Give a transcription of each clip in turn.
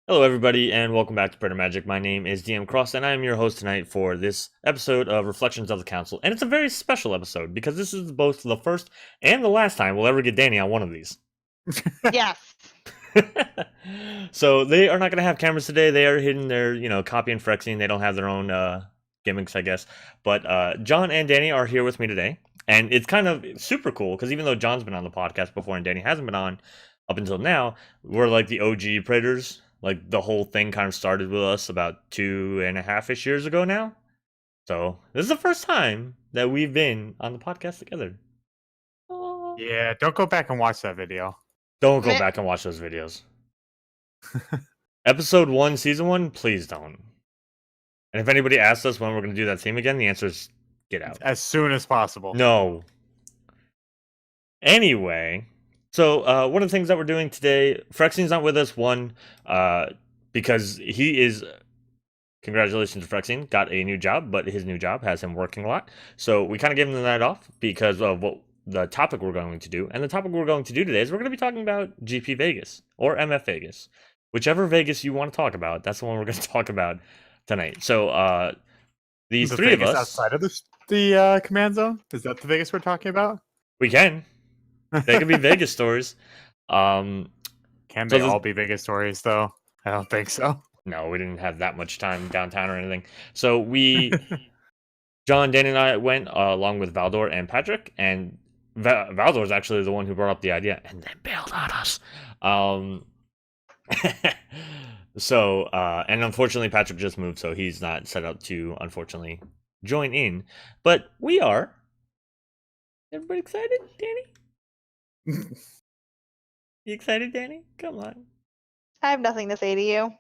Hello, everybody, and welcome back to Praetor Magic. My name is DM Cross, and I am your host tonight for this episode of Reflections of the Council. And it's a very special episode because this is both the first and the last time we'll ever get Dani on one of these. Yes. So they are not going to have cameras today. They are hidden their, copy and Frexing. They don't have their own gimmicks, I guess. But John and Dani are here with me today, and it's kind of super cool because even though John's been on the podcast before and Dani hasn't been on up until now, we're like the OG Praetors. Like the whole thing kind of started with us about 2.5-ish years ago now. So this is the first time that we've been on the podcast together. Oh. Yeah, don't go back and watch that video. Don't go back and watch those videos. Episode 1, Season 1, please don't. And if anybody asks us when we're going to do that theme again, the answer is get out. As soon as possible. No. Anyway, so one of the things that we're doing today, Frexing's not with us, because he is, congratulations to Frexing, got a new job, but his new job has him working a lot. So we kind of gave him the night off because of what the topic we're going to do. And the topic we're going to do today is we're going to be talking about GP Vegas or MF Vegas. Whichever Vegas you want to talk about, that's the one we're going to talk about tonight. So these the three Vegas of us outside of the command zone? Is that the Vegas we're talking about? We can. They could be Vegas stories. Can they all be Vegas stories, though? I don't think so. No, we didn't have that much time downtown or anything. So John, Dani, and I went along with Valdor and Patrick, and Valdor is actually the one who brought up the idea and then bailed on us. And unfortunately, Patrick just moved, so he's not set up to, unfortunately, join in. But we are. Everybody excited, Dani? You excited, Dani? Come on. I have nothing to say to you.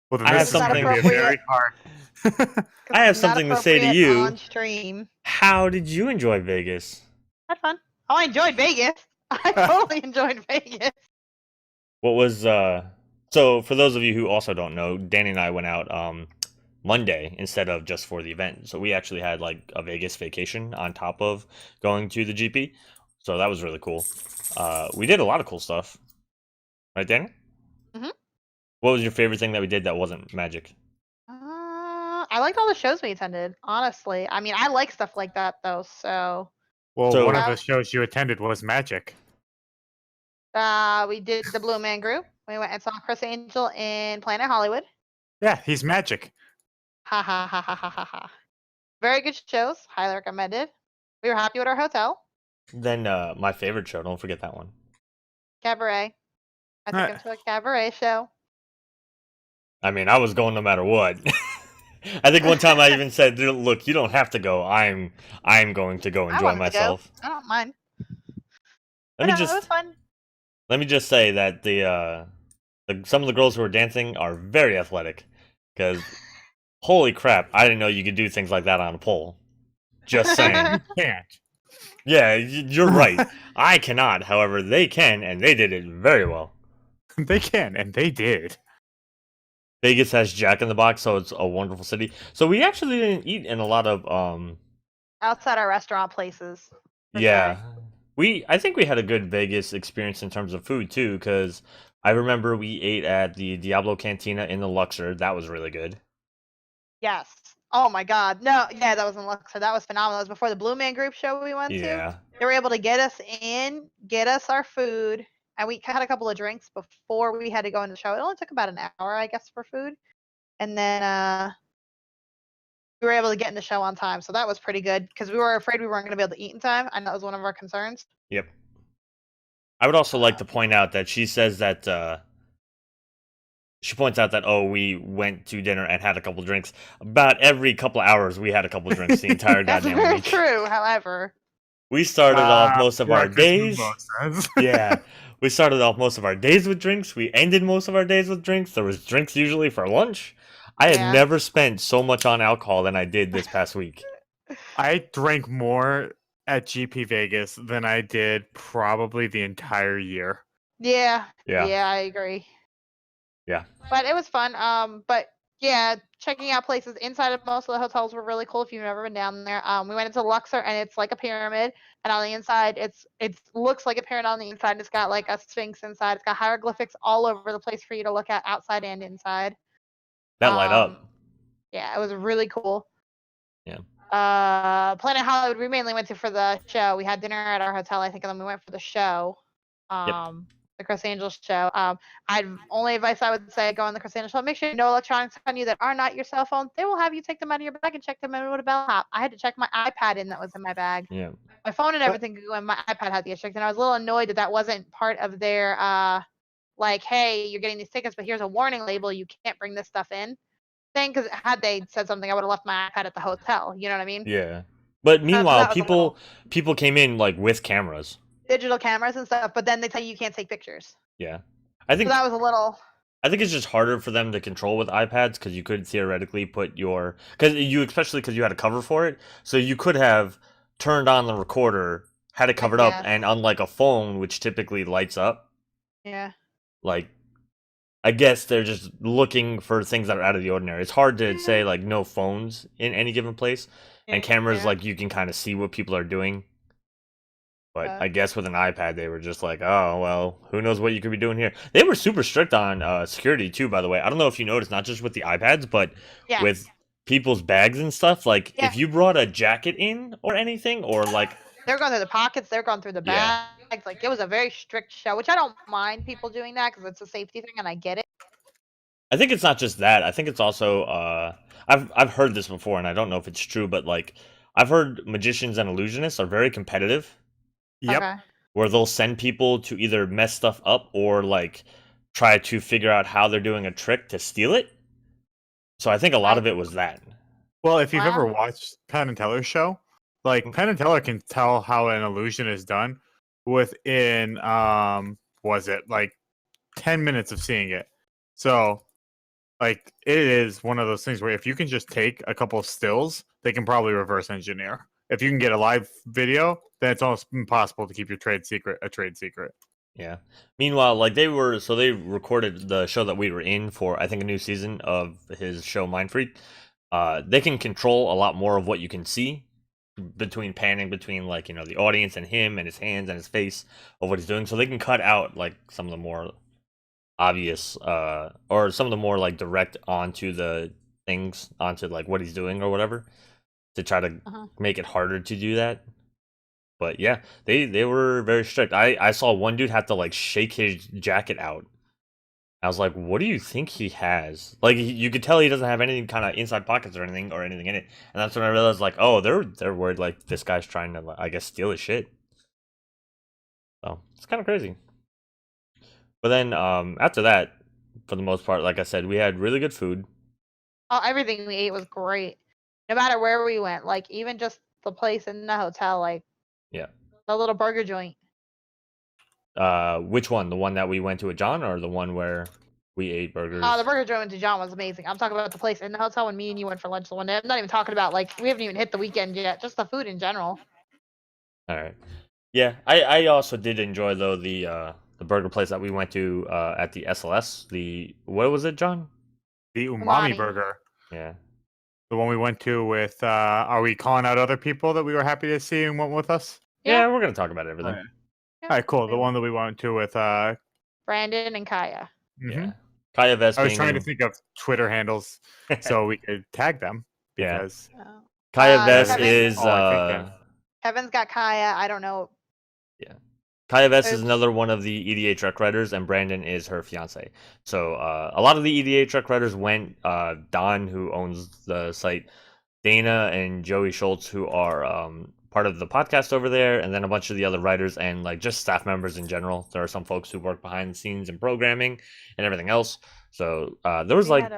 Well, I have this is going to be very hard. I have something to say to you. On stream. How did you enjoy Vegas? Had fun. Oh, I enjoyed Vegas. I totally enjoyed Vegas. What was so for those of you who also don't know, Dani and I went out Monday instead of just for the event. So we actually had like a Vegas vacation on top of going to the GP. So that was really cool. We did a lot of cool stuff. Right, Dani? Mhm. What was your favorite thing that we did that wasn't magic? I liked all the shows we attended, honestly. I mean, I like stuff like that, though, so... Well, one of the shows you attended was Magic. We did the Blue Man Group. We went and saw Chris Angel in Planet Hollywood. Yeah, he's Magic. Ha ha ha ha ha ha ha. Very good shows. Highly recommended. We were happy with our hotel. Then my favorite show, don't forget that one. Cabaret. I took him to a cabaret show. I mean, I was going no matter what. I think one time I even said, "Look, you don't have to go. I'm going to go enjoy myself." I don't mind. It was fun. Let me just say that some of the girls who were dancing are very athletic. Because, holy crap, I didn't know you could do things like that on a pole. Just saying. You can't. Yeah, you're right. I cannot. However, they can, and they did it very well. They can, and they did. Vegas has Jack in the Box, so it's a wonderful city. So we actually didn't eat in a lot of outside our restaurant places. Yeah. I think we had a good Vegas experience in terms of food too, because I remember we ate at the Diablo Cantina in the Luxor. That was really good. Yes. Oh my God. No, yeah, that was in Luxor. That was phenomenal. It was before the Blue Man Group show we went to. They were able to get us in, get us our food, and we had a couple of drinks before we had to go into the show. It only took about an hour, I guess, for food. And then we were able to get in the show on time. So that was pretty good because we were afraid we weren't going to be able to eat in time. I know it was one of our concerns. Yep. I would also like to point out that she says that she points out that, we went to dinner and had a couple drinks. About every couple of hours, we had a couple of drinks the entire goddamn week. That's very true, however. We started off most of our days. Yeah. We started off most of our days with drinks. We ended most of our days with drinks. There was drinks usually for lunch. I had never spent so much on alcohol than I did this past week. I drank more at GP Vegas than I did probably the entire year. Yeah, I agree. Yeah. But it was fun. But Yeah, checking out places inside of most of the hotels were really cool if you've never been down there. We went into Luxor and it's like a pyramid, and on the inside it looks like a pyramid on the inside. It's got like a sphinx inside. It's got hieroglyphics all over the place for you to look at outside and inside. That light up. Yeah, it was really cool. Yeah. Planet Hollywood we mainly went to for the show. We had dinner at our hotel, I think, and then we went for the show. The Chris Angel show. Only advice I would say go on the Chris Angel show. Make sure no electronics on you that are not your cell phone. They will have you take them out of your bag and check them in with a bellhop. I had to check my iPad in that was in my bag. Yeah. My phone and everything could go in. My iPad had to get checked, and I was a little annoyed that wasn't part of their like, hey, you're getting these tickets, but here's a warning label. You can't bring this stuff in. Thing, because had they said something, I would have left my iPad at the hotel. You know what I mean? Yeah. But meanwhile, so people came in like with cameras. Digital cameras and stuff, but then they tell you can't take pictures. Yeah, I think so that was a little. I think it's just harder for them to control with iPads because you could theoretically put your especially because you had a cover for it, so you could have turned on the recorder, had it covered up, and unlike a phone, which typically lights up. Yeah. Like, I guess they're just looking for things that are out of the ordinary. It's hard to say like no phones in any given place, and cameras like you can kind of see what people are doing. But I guess with an iPad, they were just like, oh, well, who knows what you could be doing here. They were super strict on security, too, by the way. I don't know if you noticed, not just with the iPads, but with people's bags and stuff. Like, if you brought a jacket in or anything, or like... They're going through the pockets. They're going through the bags. Like, it was a very strict show, which I don't mind people doing that because it's a safety thing, and I get it. I think it's not just that. I think it's also... I've heard this before, and I don't know if it's true, but, like, I've heard magicians and illusionists are very competitive. Yep. Okay. Where they'll send people to either mess stuff up or like try to figure out how they're doing a trick to steal it. So I think a lot of it was that. Well, if you've ever watched Penn and Teller's show, like Penn and Teller can tell how an illusion is done within was it like 10 minutes of seeing it. So like it is one of those things where if you can just take a couple of stills, they can probably reverse engineer. If you can get a live video, then it's almost impossible to keep your trade secret a trade secret. Yeah. Meanwhile, like they recorded the show that we were in for, I think, a new season of his show Mind Freak. They can control a lot more of what you can see panning between like, the audience and him and his hands and his face of what he's doing. So they can cut out like some of the more obvious or some of the more like direct onto the things, onto like what he's doing or whatever, to try to make it harder to do that. But yeah, they were very strict. I saw one dude have to like shake his jacket out. I was like, what do you think he has? Like, you could tell he doesn't have any kind of inside pockets or anything in it. And that's when I realized, like, oh, they're worried like this guy's trying to, I guess, steal his shit. So it's kind of crazy. But then after that, for the most part, like I said, we had really good food. Oh, everything we ate was great. No matter where we went, like even just the place in the hotel, like the little burger joint. Which one? The one that we went to at John, or the one where we ate burgers? Oh, the burger joint to John was amazing. I'm talking about the place in the hotel when me and you went for lunch the one day. I'm not even talking about like we haven't even hit the weekend yet. Just the food in general. All right. Yeah, I also did enjoy though the burger place that we went to at the SLS. What was it, John? The Umami Burger. Yeah. The one we went to with, are we calling out other people that we were happy to see and went with us? Yeah, we're going to talk about everything. All right, cool. The one that we went to with Brandon and Kaya. Yeah. Kaya Vest. I was trying to think of Twitter handles so we could tag them. Because Kaya Vest is... Kevin's got Kaya. I don't know. Yeah. Kaya Vest is another one of the EDA truck writers, and Brandon is her fiance. So a lot of the EDA truck writers went. Don, who owns the site, Dana and Joey Schultz, who are part of the podcast over there, and then a bunch of the other writers and like just staff members in general. There are some folks who work behind the scenes in programming and everything else. So there was like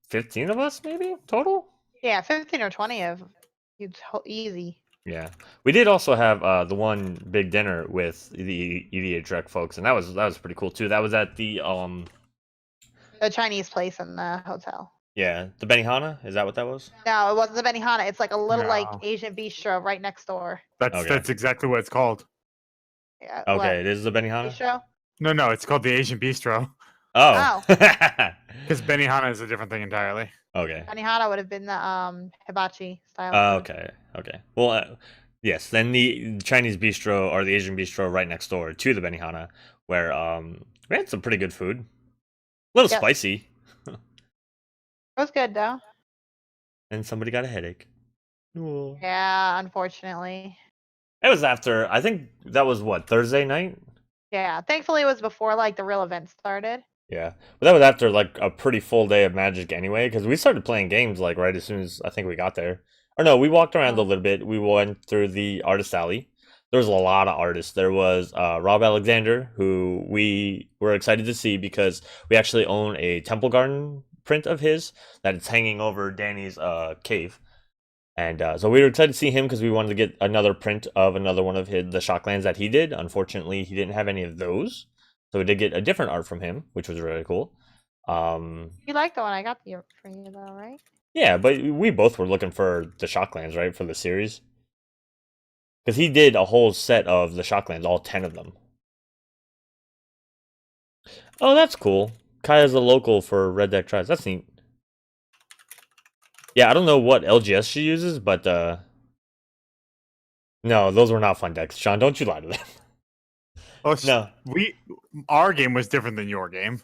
15 of us maybe total. Yeah, 15 or 20 of you, easy. Yeah, we did also have the one big dinner with the EDA Trek folks, and that was pretty cool too. That was at the Chinese place in the hotel. Yeah, the Benihana, is that what that was? No, it wasn't the Benihana. It's like a little like Asian bistro right next door. That's exactly what it's called. Yeah. Okay, it is the Benihana. Bistro? No, it's called the Asian Bistro. Oh. Because Benihana is a different thing entirely. Okay. Benihana would have been the hibachi style. Okay. Okay. Well, yes. Then the Chinese bistro or the Asian bistro right next door to the Benihana, where we had some pretty good food. A little spicy. It was good though. And somebody got a headache. Ooh. Yeah, unfortunately. It was after. I think that was what, Thursday night. Yeah, thankfully it was before like the real event started. Yeah, but that was after like a pretty full day of Magic anyway, because we started playing games like right as soon as I think we got there. Or no, we walked around a little bit. We went through the artist alley. There was a lot of artists. There was Rob Alexander, who we were excited to see because we actually own a Temple Garden print of his that is hanging over Danny's cave. And so we were excited to see him because we wanted to get another print of another one of the Shocklands that he did. Unfortunately, he didn't have any of those. So we did get a different art from him, which was really cool. You like the one I got for you though, right? Yeah, but we both were looking for the Shocklands, right, for the series. Because he did a whole set of the Shocklands, all 10 of them. Oh, that's cool. Kaya's a local for Red Deck Tries. That's neat. Yeah, I don't know what LGS she uses, but no, those were not fun decks. Sean, don't you lie to them. Oh No. Our game was different than your game.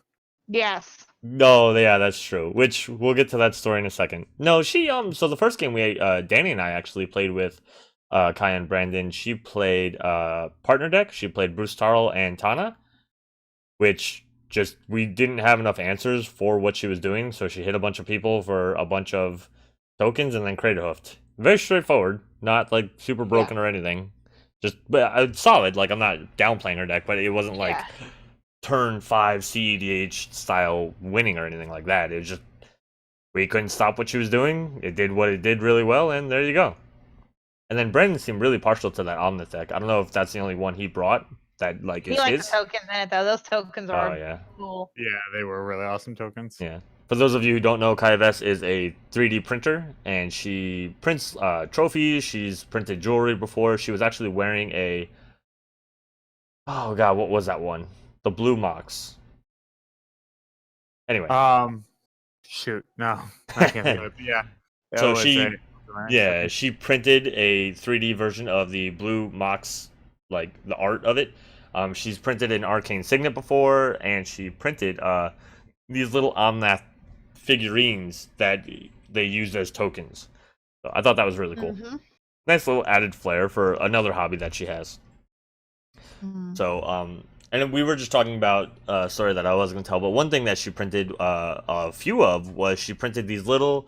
Yes. No, yeah, that's true. Which we'll get to that story in a second. No, she so the first game we Danny and I actually played with Kaya and Brandon. She played partner deck. She played Bruce Tarl and Tana, which just we didn't have enough answers for what she was doing, so she hit a bunch of people for a bunch of tokens and then Crater Hoofed. Very straightforward, not like super broken or anything. Just but solid. Like I'm not downplaying her deck, but it wasn't like turn 5 CEDH style winning or anything like that. It was just we couldn't stop what she was doing. It did what it did really well, and there you go. And then Brendan seemed really partial to that Omnith deck. I don't know if that's the only one he brought that like is his. The tokens in it though. Those tokens are cool. Yeah, they were really awesome tokens. Yeah. For those of you who don't know, Kaya Vess is a 3D printer, and she prints trophies. She's printed jewelry before. She was actually wearing a... Oh, God, what was that one? The Blue Mox. Anyway. Shoot, no. I can't think of it. Yeah. So she printed a 3D version of the Blue Mox, like the art of it. She's printed an Arcane Signet before, and she printed these little Omnath figurines that they used as tokens. So I thought that was really cool. Mm-hmm. Nice little added flair for another hobby that she has. Mm-hmm. So, and we were just talking about a story that I wasn't going to tell, but one thing that she printed a few of was she printed these little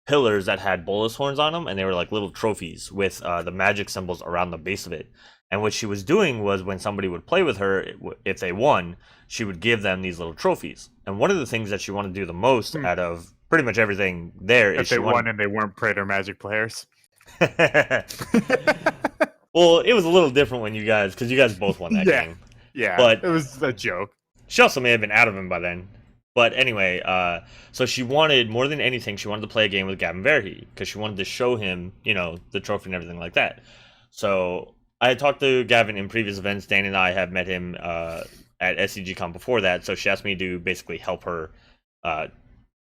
pillars that had bolus horns on them, and they were like little trophies with the magic symbols around the base of it. And what she was doing was when somebody would play with her, if they won, she would give them these little trophies. And one of the things that she wanted to do the most out of pretty much everything there is they won and they weren't Praetor Magic players. Well, it was a little different when you guys, because you guys both won that game. Yeah, but it was a joke. She also may have been out of him by then. But anyway, so she wanted, more than anything, she wanted to play a game with Gavin Verhey, because she wanted to show him, the trophy and everything like that. So I had talked to Gavin in previous events. Dan and I have met him at SCGCon before that, so she asked me to basically help her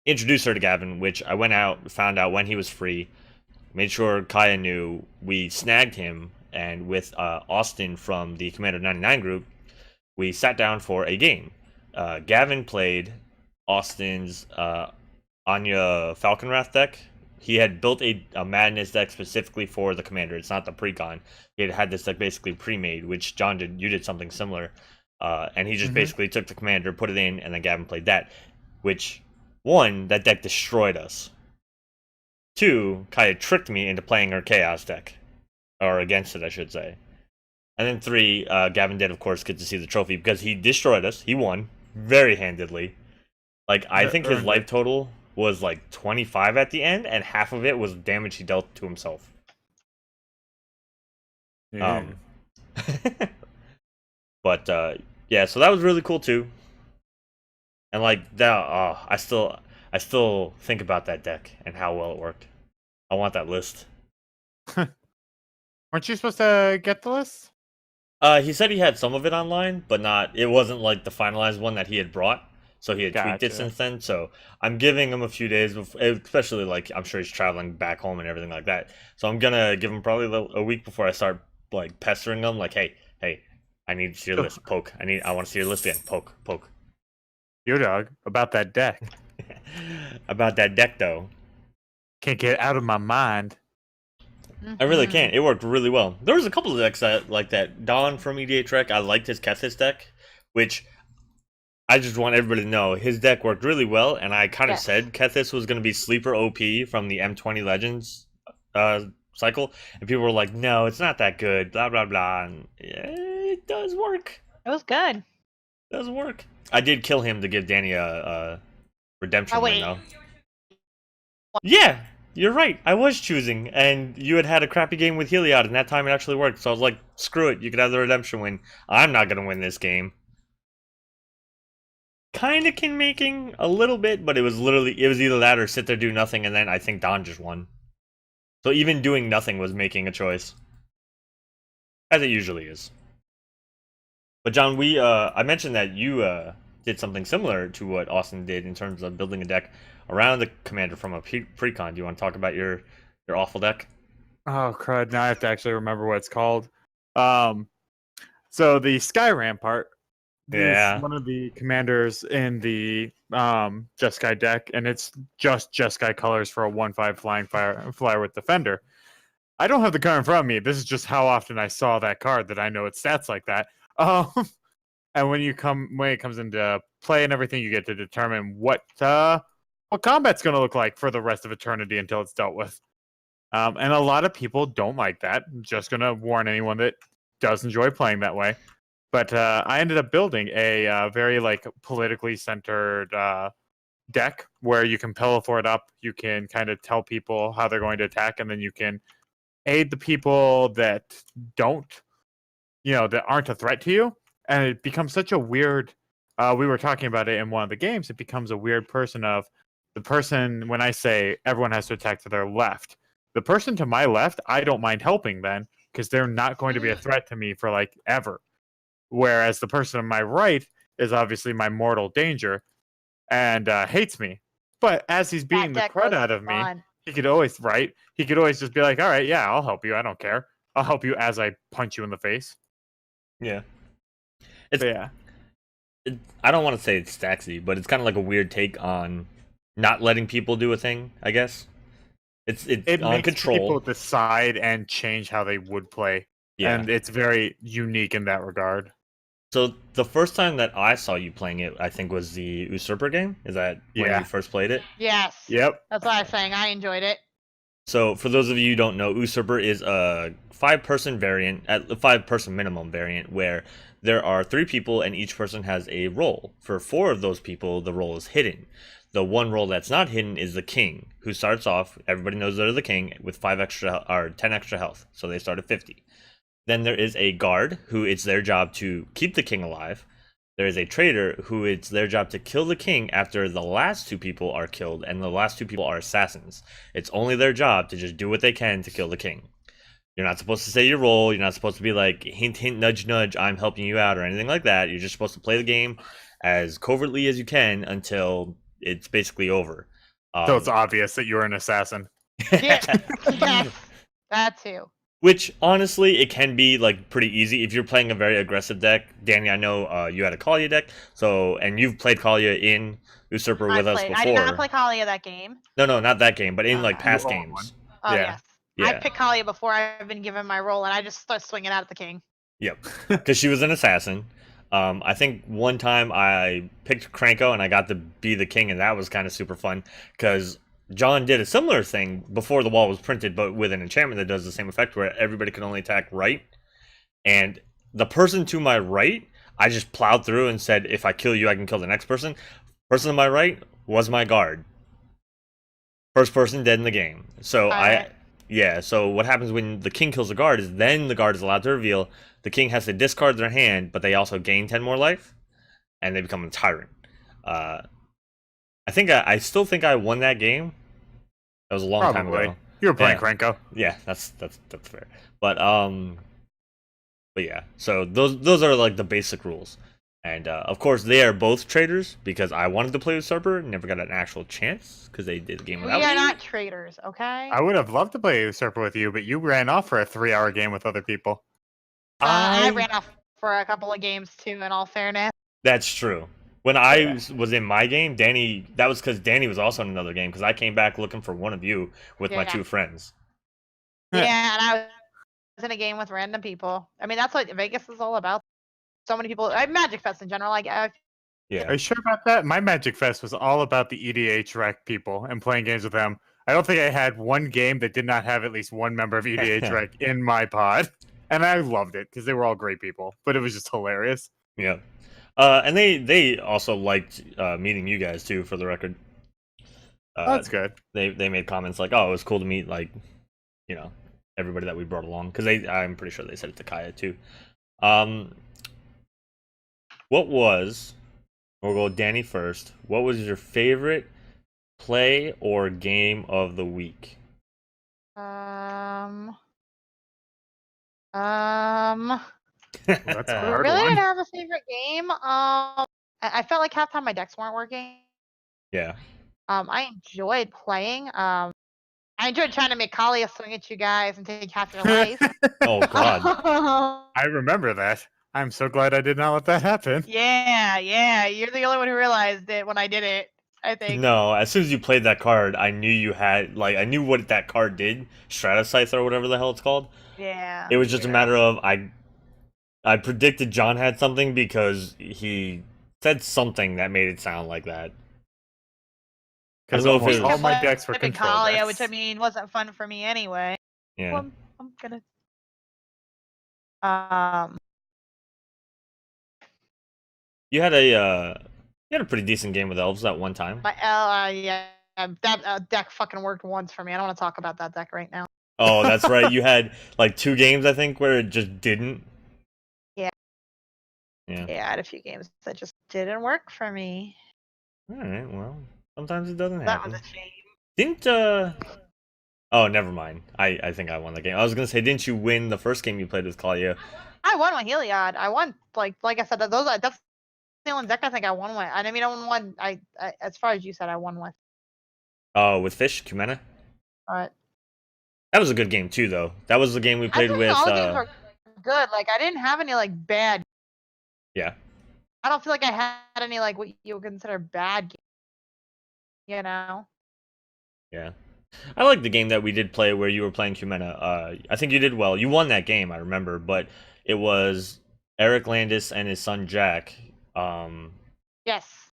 introduce her to Gavin, which I went out, found out when he was free, made sure Kaya knew. We snagged him, and with Austin from the Commander 99 group, we sat down for a game. Gavin played Austin's Anya Falconwrath deck. He had built a Madness deck specifically for the Commander. It's not the Precon. He had this deck basically pre-made, which John did. You did something similar. And he just basically took the Commander, put it in, and then Gavin played that. Which, one, that deck destroyed us. Two, Kaya tricked me into playing her Chaos deck. Or against it, I should say. And then three, Gavin did, of course, get to see the trophy because he destroyed us. He won very handedly. Like, I think his life total was like 25 at the end, and half of it was damage he dealt to himself. Yeah. But yeah, so that was really cool too. And like that, I still think about that deck and how well it worked. I want that list. Weren't you supposed to get the list? He said he had some of it online, but it wasn't like the finalized one that he had brought. So he had tweaked it since then. So I'm giving him a few days, before, especially like I'm sure he's traveling back home and everything like that. So I'm gonna give him probably a week before I start like pestering him. Like, hey, I need to see your list. Poke. I want to see your list again. Poke. Your dog about that deck. About that deck though. Can't get out of my mind. I really can't. It worked really well. There was a couple of decks like that. Don from EDH Trek, I liked his Kethis deck, which I just want everybody to know his deck worked really well, and I kind of said Kethis was going to be sleeper OP from the M20 Legends cycle, and people were like, no, it's not that good, blah, blah, blah, and it does work. It was good. It does work. I did kill him to give Dani a redemption win, though. Yeah, you're right. I was choosing, and you had a crappy game with Heliod, and that time it actually worked, so I was like, screw it, you could have the redemption win. I'm not going to win this game. Kind of king-making a little bit, but it was either that or sit there, do nothing, and then I think Don just won. So even doing nothing was making a choice. As it usually is. But John, I mentioned that you did something similar to what Austin did in terms of building a deck around the commander from a pre-con. Do you want to talk about your awful deck? Oh, crud. Now I have to actually remember what it's called. So the Sky Rampart is one of the commanders in the Jeskai deck, and it's just Jeskai colors for a 1/5 flying flyer with Defender. I don't have the card in front of me. This is just how often I saw that card that I know its stats like that. And when it comes into play and everything, you get to determine what combat's going to look like for the rest of eternity until it's dealt with. And a lot of people don't like that. I'm just going to warn anyone that does enjoy playing that way. But I ended up building a very politically centered deck where you can pillow for it up. You can kind of tell people how they're going to attack, and then you can aid the people that that aren't a threat to you. And it becomes such a weird. We were talking about it in one of the games. It becomes a weird person of the person. When I say everyone has to attack to their left, the person to my left, I don't mind helping then because they're not going to be a threat to me for ever. Whereas the person on my right is obviously my mortal danger and hates me. But as he's beating the crud out of me, he could always just be like, all right, yeah, I'll help you. I don't care. I'll help you as I punch you in the face. Yeah. I don't want to say it's stacksy, but it's kind of like a weird take on not letting people do a thing, I guess. It on makes control. People decide and change how they would play. Yeah. And it's very unique in that regard. So the first time that I saw you playing it, I think, was the Usurper game. Is that when you first played it? Yes. Yep. That's what I was saying. I enjoyed it. So for those of you who don't know, Usurper is a 5-person variant, at a 5-person minimum variant, where there are 3 people and each person has a role. For 4 of those people, the role is hidden. The one role that's not hidden is the king, who starts off, everybody knows they're the king, with 10 extra health. So they start at 50. Then there is a guard, who it's their job to keep the king alive. There is a traitor, who it's their job to kill the king after the last 2 people are killed, and the last 2 people are assassins. It's only their job to just do what they can to kill the king. You're not supposed to say your role. You're not supposed to be like, hint, hint, nudge, nudge, I'm helping you out, or anything like that. You're just supposed to play the game as covertly as you can until it's basically over. So it's obvious that you're an assassin. Yeah, that too. Which, honestly, it can be pretty easy if you're playing a very aggressive deck. Dani, I know you had a Kalia deck, and you've played Kalia in Usurper with us before. I did not play Kalia that game. No, not that game, but in past games. Oh, yes. I picked Kalia before I've been given my role, and I just start swinging out at the king. Yep, because she was an assassin. I think one time I picked Kranko, and I got to be the king, and that was kind of super fun, because John did a similar thing before the wall was printed, but with an enchantment that does the same effect, where everybody can only attack right. And the person to my right, I just plowed through and said, if I kill you, I can kill the next person. Person to my right was my guard. First person dead in the game. So so what happens when the king kills the guard is then the guard is allowed to reveal. The king has to discard their hand, but they also gain 10 more life, and they become a tyrant. I still think I won that game. That was a long time ago. You were playing Kranko. Yeah, that's fair. But yeah. So those are the basic rules. And of course, they are both traitors because I wanted to play with Usurper, never got an actual chance because they did the game without me. We are not traitors, okay? I would have loved to play Usurper with you, but you ran off for a 3-hour game with other people. I ran off for a couple of games too, in all fairness. That's true. When I was in my game, Dani, that was because Dani was also in another game because I came back looking for one of you with my 2 friends. Yeah, and I was in a game with random people. I mean, that's what Vegas is all about. So many people. Magic Fest in general. Yeah. Are you sure about that? My Magic Fest was all about the EDH rec people and playing games with them. I don't think I had one game that did not have at least one member of EDH rec in my pod. And I loved it because they were all great people, but it was just hilarious. Yeah. And they also liked meeting you guys too, for the record. That's good. They made comments like, "Oh, it was cool to meet everybody that we brought along," because I'm pretty sure they said it to Kaya too. We'll go with Dani first. What was your favorite play or game of the week? That's a hard really one. didn't have a favorite game. I felt like half time my decks weren't working. Yeah. I enjoyed playing. I enjoyed trying to make Kalia swing at you guys and take half your life. Oh God. I remember that. I'm so glad I did not let that happen. Yeah. You're the only one who realized it when I did it, I think. No, as soon as you played that card, I knew you had, I knew what that card did. Stratascythe or whatever the hell it's called. Yeah. It was just a matter of, I predicted John had something because he said something that made it sound like that. Because almost all my decks were control Kalia, decks. which I mean wasn't fun for me anyway. Yeah. Well, I'm gonna. You had a pretty decent game with elves that one time. My yeah, that deck fucking worked once for me. I don't want to talk about that deck right now. Oh, that's right. You had like 2 games, I think, where it just didn't. Yeah. Yeah. Yeah, I had a few games that just didn't work for me. All right. Well, sometimes it doesn't That happen. was a shame. Didn't Oh, never mind. I think I won the game. I was gonna say, didn't you win the first game you played with Kalia? I won with Heliod. I won like I said, that's the only deck I think I won with. I mean, I won. I as far as you said, I won with. Oh, with Fish Kumena. But that was a good game too, though. That was the game we played with. All games were good. Like I didn't have any like bad. Yeah. I don't feel like I had any like what you would consider bad games. You know. Yeah. I like the game that we did play where you were playing Kumena. I think you did well. You won that game, I remember, but it was Eric Landis and his son Jack. Yes.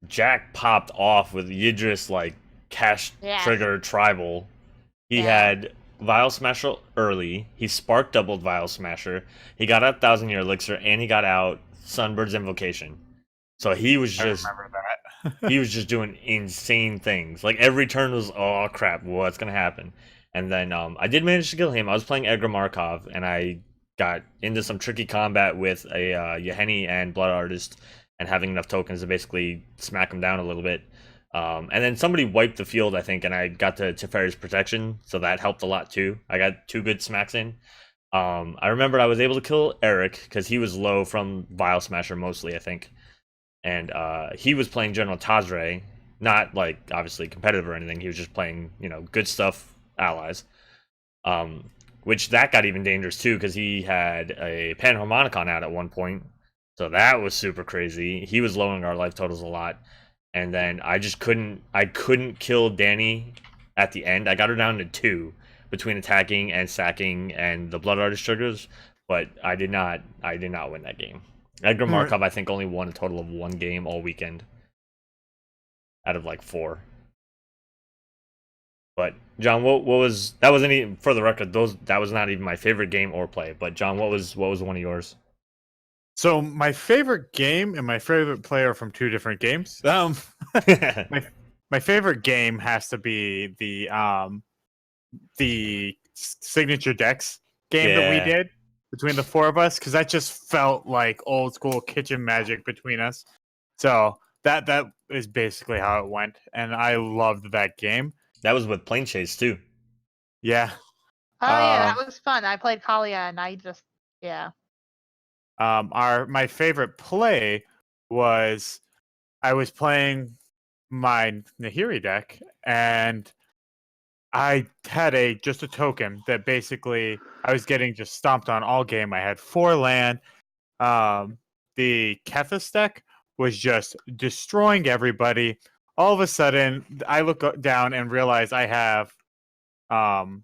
Jack popped off with Yidris like cash trigger tribal. He had Vial Smasher early. He spark doubled Vial Smasher. He got out 1,000-year elixir and he got out Sunbird's Invocation. So he was just he was just doing insane things. Like every turn was, oh crap, what's gonna happen? And then I did manage to kill him. I was playing Edgar Markov and I got into some tricky combat with a Yeheni and Blood Artist and having enough tokens to basically smack him down a little bit. And then somebody wiped the field, I think, and I got to Teferi's Protection, so that helped a lot too. I got 2 good smacks in. I remembered I was able to kill Eric because he was low from Vial Smasher mostly, I think. And he was playing General Tazre, not like obviously competitive or anything. He was just playing, good stuff, allies. Which that got even dangerous too because he had a Panharmonicon out at one point. So that was super crazy. He was lowering our life totals a lot. And then I couldn't kill Dani at the end. I got her down to 2 between attacking and sacking and the Blood Artist triggers, but I did not win that game. Edgar Markov, I think, only won a total of 1 game all weekend out of like 4. But John, what was that? Wasn't even, for the record, that was not even my favorite game or play. But John, what was one of yours? So my favorite game and my favorite player from 2 different games. My favorite game has to be the signature decks game that we did between the 4 of us because that just felt like old school kitchen magic between us. So that is basically how it went, and I loved that game. That was with Plane Chase too. Yeah. Oh yeah, that was fun. I played Kalia, and I just my favorite play was I was playing my Nahiri deck, and I had just a token that basically I was getting just stomped on all game. I had 4 land. The Kethis deck was just destroying everybody. All of a sudden, I look down and realize I have Stoneforge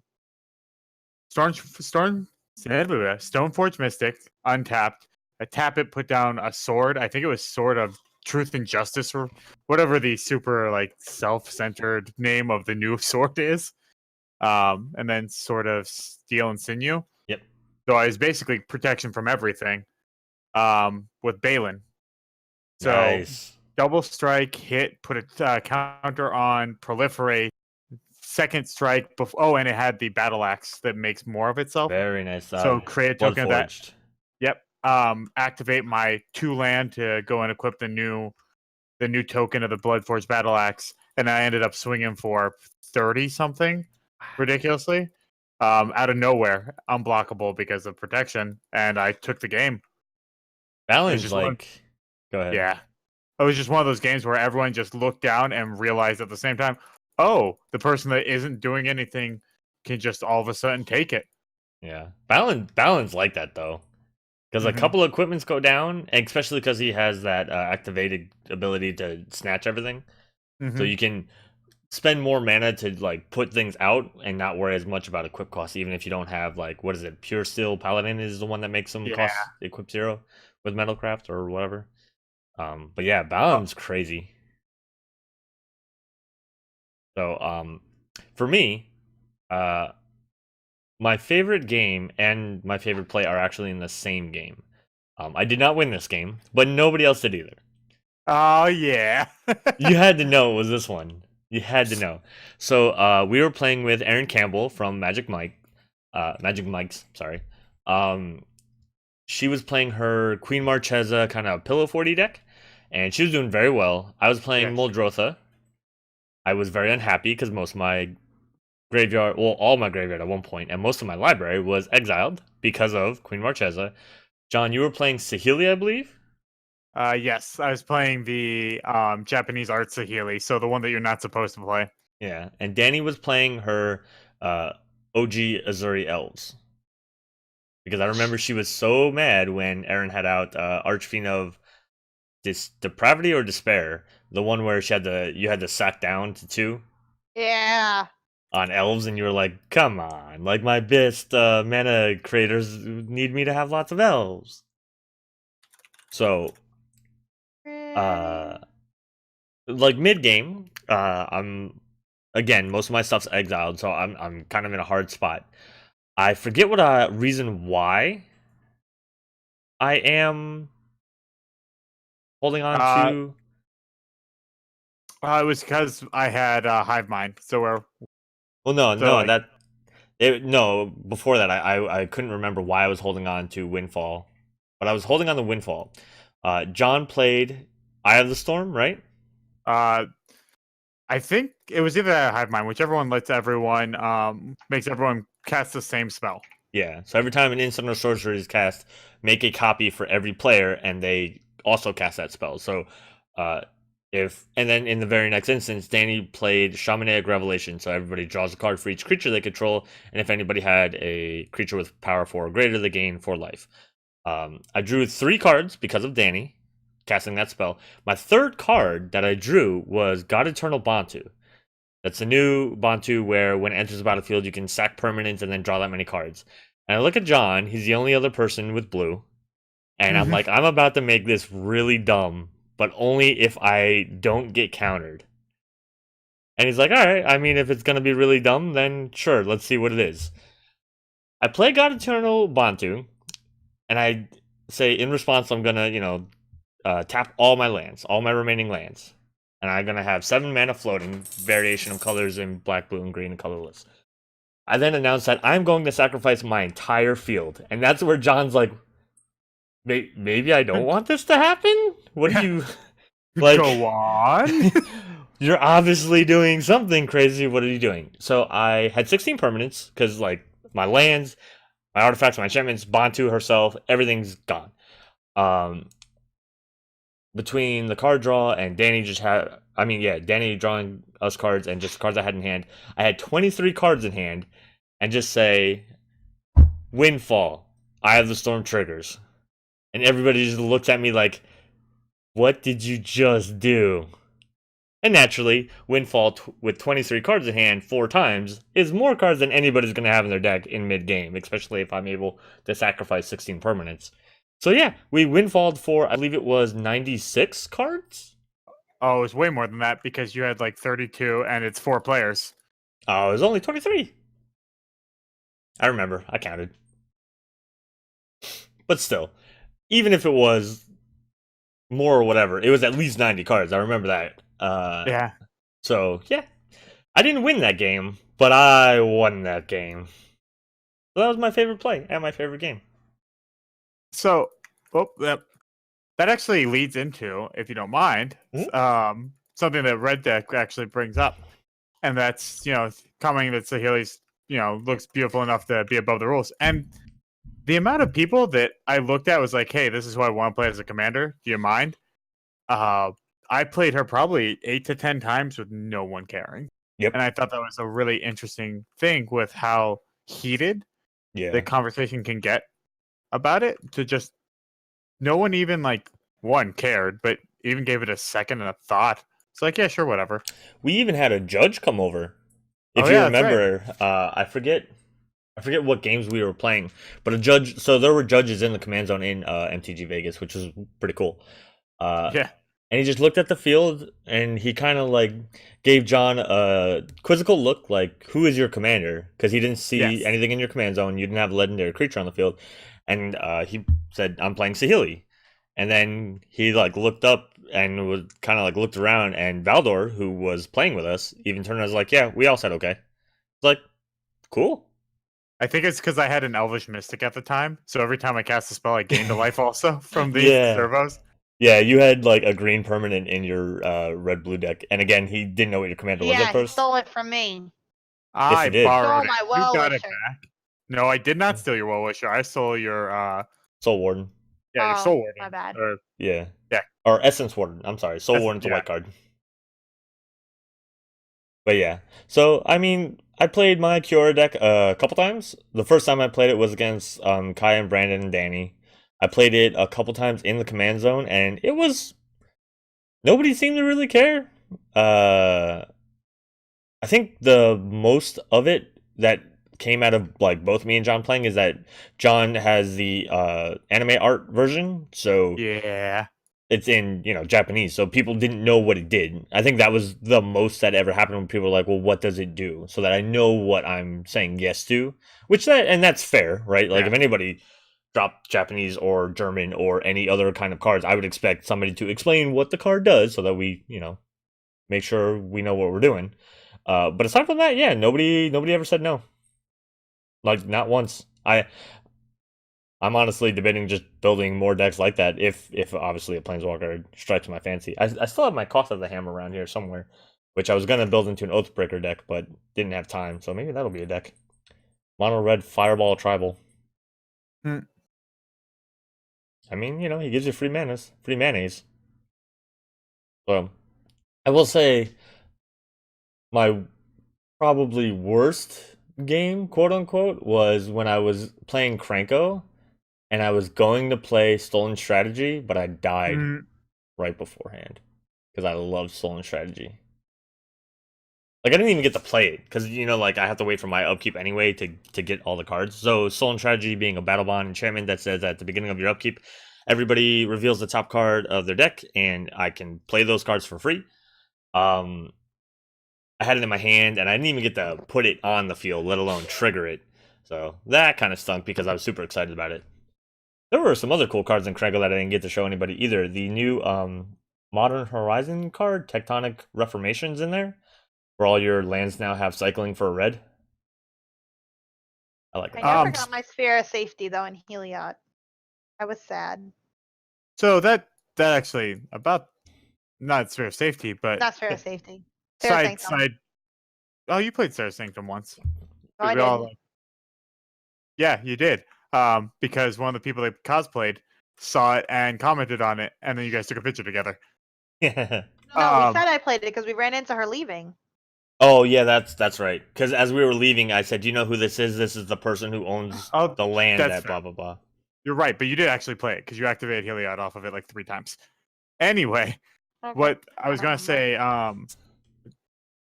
Mystic untapped. I tap it, put down a sword. I think it was Sword of Truth and Justice, or whatever the super like self-centered name of the new sword is. And then sort of Steel and Sinew. Yep. So I was basically protection from everything. With Balin. So nice. Double strike, hit, put a counter on, proliferate. Second strike. And it had the battle axe that makes more of itself. Very nice. So create a token of that. Yep. Activate my 2 land to go and equip the new token of the Bloodforged battle axe, and I ended up swinging for 30 something, ridiculously, out of nowhere, unblockable because of protection, and I took the game. Balance, go ahead. Yeah. It was just one of those games where everyone just looked down and realized at the same time, oh, the person that isn't doing anything can just all of a sudden take it. Yeah. Balance like that, though. Because a couple of equipments go down, and especially because he has that activated ability to snatch everything. So you can spend more mana to like put things out and not worry as much about equip costs, even if you don't have like, what is it? Pure Steel Paladin is the one that makes them cost equip 0 with Metalcraft or whatever. But yeah, Balance crazy. So for me, my favorite game and my favorite play are actually in the same game. I did not win this game, but nobody else did either. Oh yeah. You had to know it was this one. You had to know. So we were playing with Erin Campbell from Magic Mike's, sorry. She was playing her Queen Marchesa kind of Pillow 40 deck, and she was doing very well. I was playing Muldrotha. I was very unhappy because most of my graveyard, well, all my graveyard at one point, and most of my library was exiled because of Queen Marchesa. John, you were playing Saheeli, I believe? Yes, I was playing the Japanese art Saheeli, so the one that you're not supposed to play. Yeah, and Dani was playing her OG Azuri Elves. Because I remember she was so mad when Erin had out Archfiend of Depravity or Despair, the one where you had to sack down to 2. Yeah. On elves, and you were like, come on, like my best mana creators need me to have lots of elves. So like mid game, I'm again, most of my stuff's exiled, so I'm kind of in a hard spot. I forget what reason why I am holding on to. It was because I had Hive Mind, so we're. Well, before that, I couldn't remember why I was holding on to Windfall, but I was holding on to Windfall. John played Eye of the Storm, right? I think it was either Hive Mind, whichever one lets everyone makes everyone cast the same spell. Yeah, so every time an instant or sorcery is cast, make a copy for every player, and they also cast that spell. So, and then in the very next instance, Dani played Shamanic Revelation, so everybody draws a card for each creature they control, and if anybody had a creature with power 4 or greater, they gain 4 life. I drew 3 cards because of Dani casting that spell. My third card that I drew was God Eternal Bantu. That's a new Bantu where when it enters the battlefield, you can sack permanents and then draw that many cards. And I look at John, he's the only other person with blue, and I'm like, I'm about to make this really dumb, but only if I don't get countered. And he's like, all right, I mean, if it's going to be really dumb, then sure, let's see what it is. I play God Eternal Bantu, and I say, in response, I'm going to, tap all my lands, all my remaining lands. And I'm going to have 7 mana floating, variation of colors in black, blue, and green, and colorless. I then announce that I'm going to sacrifice my entire field. And that's where John's like, maybe I don't want this to happen? What do you... like, go on. You're obviously doing something crazy. What are you doing? So I had 16 permanents, because, like, my lands, my artifacts, my enchantments, Bantu herself, everything's gone. between the card draw and Danny Danny drawing us cards and just the cards I had in hand, I had 23 cards in hand, and just say, Windfall, Eye of the Storm triggers. And everybody just looks at me like, what did you just do? And naturally, Windfall with 23 cards in hand 4 times is more cards than anybody's going to have in their deck in mid-game, especially if I'm able to sacrifice 16 permanents. So yeah, we Windfalled for, I believe it was 96 cards? Oh, it was way more than that because you had like 32 and it's 4 players. Oh, it was only 23. I remember. I counted. But still, even if it was more or whatever, it was at least 90 cards. I remember that. Yeah. So, yeah. I didn't win that game, but I won that game. So that was my favorite play and my favorite game. So, that actually leads into, if you don't mind, something that Red Deck actually brings up. And that's, commenting that Saheeli's, looks beautiful enough to be above the rules. And the amount of people that I looked at was like, hey, this is who I want to play as a commander. Do you mind? I played her probably 8 to 10 times with no one caring. Yep. And I thought that was a really interesting thing with how heated the conversation can get about it, to just no one even one cared, but even gave it a second and a thought. It's like, yeah, sure, whatever. We even had a judge come over. If you remember, right. I forget what games we were playing, but a judge. So there were judges in the command zone in MTG Vegas, which was pretty cool. Yeah. And he just looked at the field and he kind of gave John a quizzical look, like, who is your commander? Because he didn't see anything in your command zone. You didn't have a legendary creature on the field. And he said, I'm playing Saheeli. And then he looked up and was kind of looked around, and Valdor, who was playing with us, even turned and was like, yeah, we all said okay. It's like, cool. I think it's because I had an Elvish Mystic at the time. So every time I cast a spell, I gained a life also from these servos. Yeah, you had a green permanent in your red-blue deck. And again, he didn't know what your commander was at first. Yeah, he stole it from me. I borrowed it. You got it back. No, I did not steal your Well-Wisher. I stole your Soul Warden. Yeah, your Soul Warden. My bad. Yeah. Yeah. Or Essence Warden. I'm sorry. Soul Warden's a white card. But yeah. So, I mean, I played my Kiora deck a couple times. The first time I played it was against Kai and Brandon and Danny. I played it a couple times in the command zone, and it was... Nobody seemed to really care. I think the most of it that came out of both me and John playing is that John has the anime art version, so yeah, it's in Japanese, so people didn't know what it did. I think that was the most that ever happened when people were like, well, what does it do? So that I know what I'm saying yes to, and that's fair, right? If anybody dropped Japanese or German or any other kind of cards, I would expect somebody to explain what the card does so that we make sure we know what we're doing. But aside from that, yeah, nobody ever said no. Not once. I'm honestly debating just building more decks like that if obviously a Planeswalker strikes my fancy. I still have my Cost of the Hammer around here somewhere, which I was going to build into an Oathbreaker deck, but didn't have time, so maybe that'll be a deck. Mono red Fireball Tribal. I mean, he gives you free mayonnaise. So, I will say my probably worst game, quote unquote, was when I was playing Cranko and I was going to play Stolen Strategy, but I died right beforehand because I love Stolen Strategy. I didn't even get to play it because I have to wait for my upkeep anyway to get all the cards. So Stolen Strategy being a battle bond enchantment that says at the beginning of your upkeep, everybody reveals the top card of their deck, and I can play those cards for free. I had it in my hand, and I didn't even get to put it on the field, let alone trigger it. So that kind of stunk because I was super excited about it. There were some other cool cards in Cranko that I didn't get to show anybody either. The new Modern Horizon card, Tectonic Reformation's in there, where all your lands now have cycling for a red. I like it. I never got my Sphere of Safety, though, in Heliod. I was sad. So that actually, about not Sphere of Safety, but... Not Sphere of Safety. Side. Oh, you played Sarah Sanctum once. Oh, I did. Yeah, you did. Because one of the people that cosplayed saw it and commented on it, and then you guys took a picture together. Yeah. No, we said I played it because we ran into her leaving. Oh yeah, that's right. Because as we were leaving, I said, "Do you know who this is? This is the person who owns the land at blah blah blah." You're right, but you did actually play it because you activated Heliod off of it like 3 times. Anyway, Okay. what I was gonna say,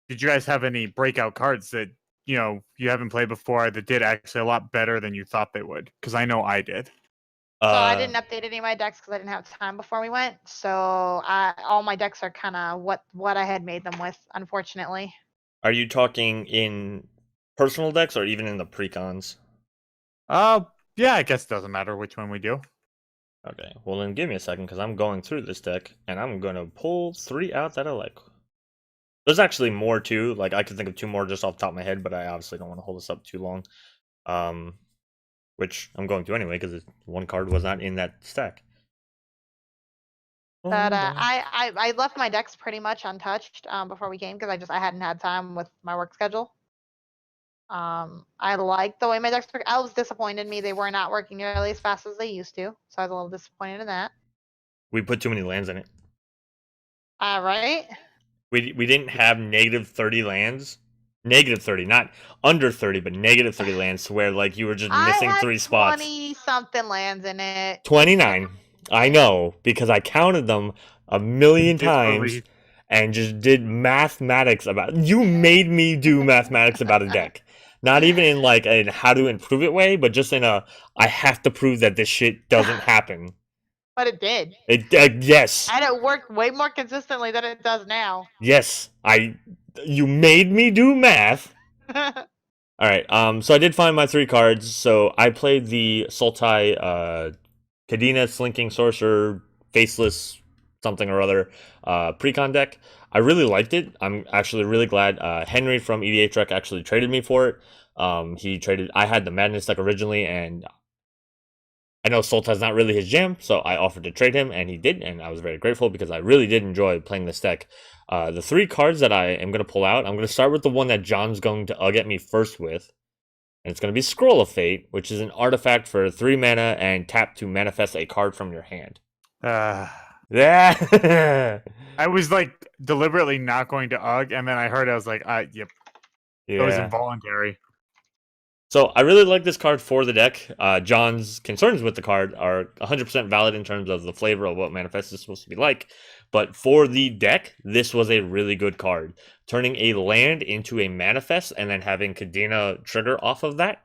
did you guys have any breakout cards that you haven't played before that did actually a lot better than you thought they would? Because I know I did. So I didn't update any of my decks because I didn't have time before we went. So all my decks are kind of what I had made them with, unfortunately. Are you talking in personal decks or even in the precons? Yeah, I guess it doesn't matter which one we do. Okay, well then give me a second because I'm going through this deck and I'm gonna pull 3 out that I like. There's actually more too. Like I could think of 2 more just off the top of my head, but I obviously don't want to hold this up too long. Which I'm going to anyway because 1 card was not in that stack. But I left my decks pretty much untouched before we came because I hadn't had time with my work schedule. I like the way my decks work. I was disappointed in me. They were not working nearly as fast as they used to, so I was a little disappointed in that. We put too many lands in it. Right? We didn't have negative 30 lands. Negative 30, not under 30, but negative 30 lands to where like you were just missing 3 spots. 20 something lands in it. 29. I know because I counted them a million times and just did mathematics about it. You made me do mathematics about a deck. Not even in like a how to improve it way, but just in a I have to prove that this shit doesn't happen. But it did. Yes. And it worked way more consistently than it does now. Yes. You made me do math. Alright, so I did find my 3 cards. So I played the Sultai Kadena Slinking Sorcerer Faceless something or other precon deck. I really liked it. I'm actually really glad Henry from EDH Rec actually traded me for it. I had the Madness deck originally, and I know Sultai's not really his jam, so I offered to trade him, and he did, and I was very grateful because I really did enjoy playing this deck. The 3 cards that I am going to pull out, I'm going to start with the one that John's going to get me first with, and it's going to be Scroll of Fate, which is an artifact for 3 mana and tap to manifest a card from your hand. Yeah. I was like deliberately not going to UG, and then I heard I was like, yep. Yeah. It was involuntary. So I really like this card for the deck. John's concerns with the card are 100% valid in terms of the flavor of what Manifest is supposed to be like. But for the deck, this was a really good card. Turning a land into a Manifest and then having Kadena trigger off of that.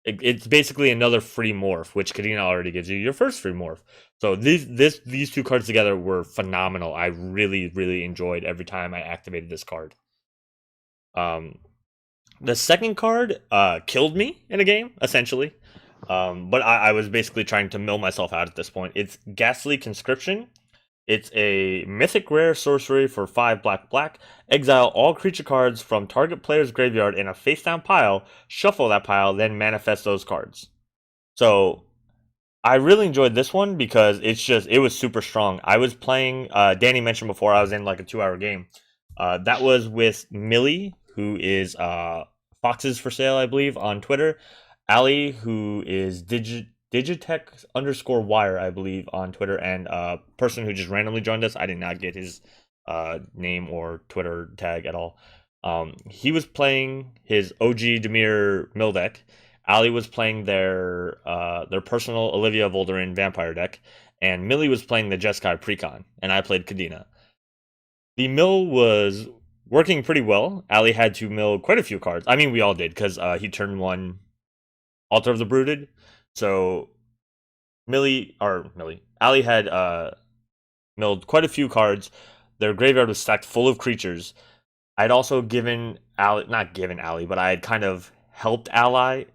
It's basically another free morph, which Kadena already gives you your first free morph. So these 2 cards together were phenomenal. I really, really enjoyed every time I activated this card. The second card killed me in a game, essentially. But I was basically trying to mill myself out at this point. It's Ghastly Conscription. It's a mythic rare sorcery for 5 black. Exile all creature cards from target player's graveyard in a face-down pile, shuffle that pile, then manifest those cards. So I really enjoyed this one because it was super strong. I was playing, Dani mentioned before, I was in like a 2-hour game. That was with Millie, who is Foxes for Sale, I believe, on Twitter. Ali, who is Digitech_wire, I believe, on Twitter, and a person who just randomly joined us. I did not get his name or Twitter tag at all. He was playing his OG Dimir mill deck. Ali was playing their personal Olivia Volderin vampire deck, and Millie was playing the Jeskai precon, and I played Kadena. The mill was working pretty well. Ali had to mill quite a few cards. I mean, we all did, because he turned 1 Altar of the Brooded. So Ali had milled quite a few cards. Their graveyard was stacked full of creatures. I'd also given Ali, but I had kind of helped Ali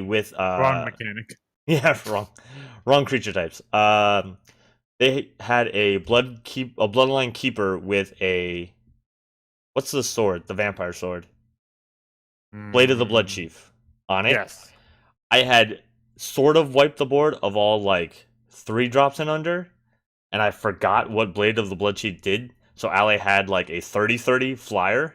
with wrong mechanic. Yeah, wrong creature types. They had a bloodline keeper with a, what's the sword? The vampire sword. Blade of the Blood Chief on it. Yes. I had sort of wiped the board of all like 3 drops and under, and I forgot what Blade of the Blood Chief did. So Ali had like a 30/30 flyer,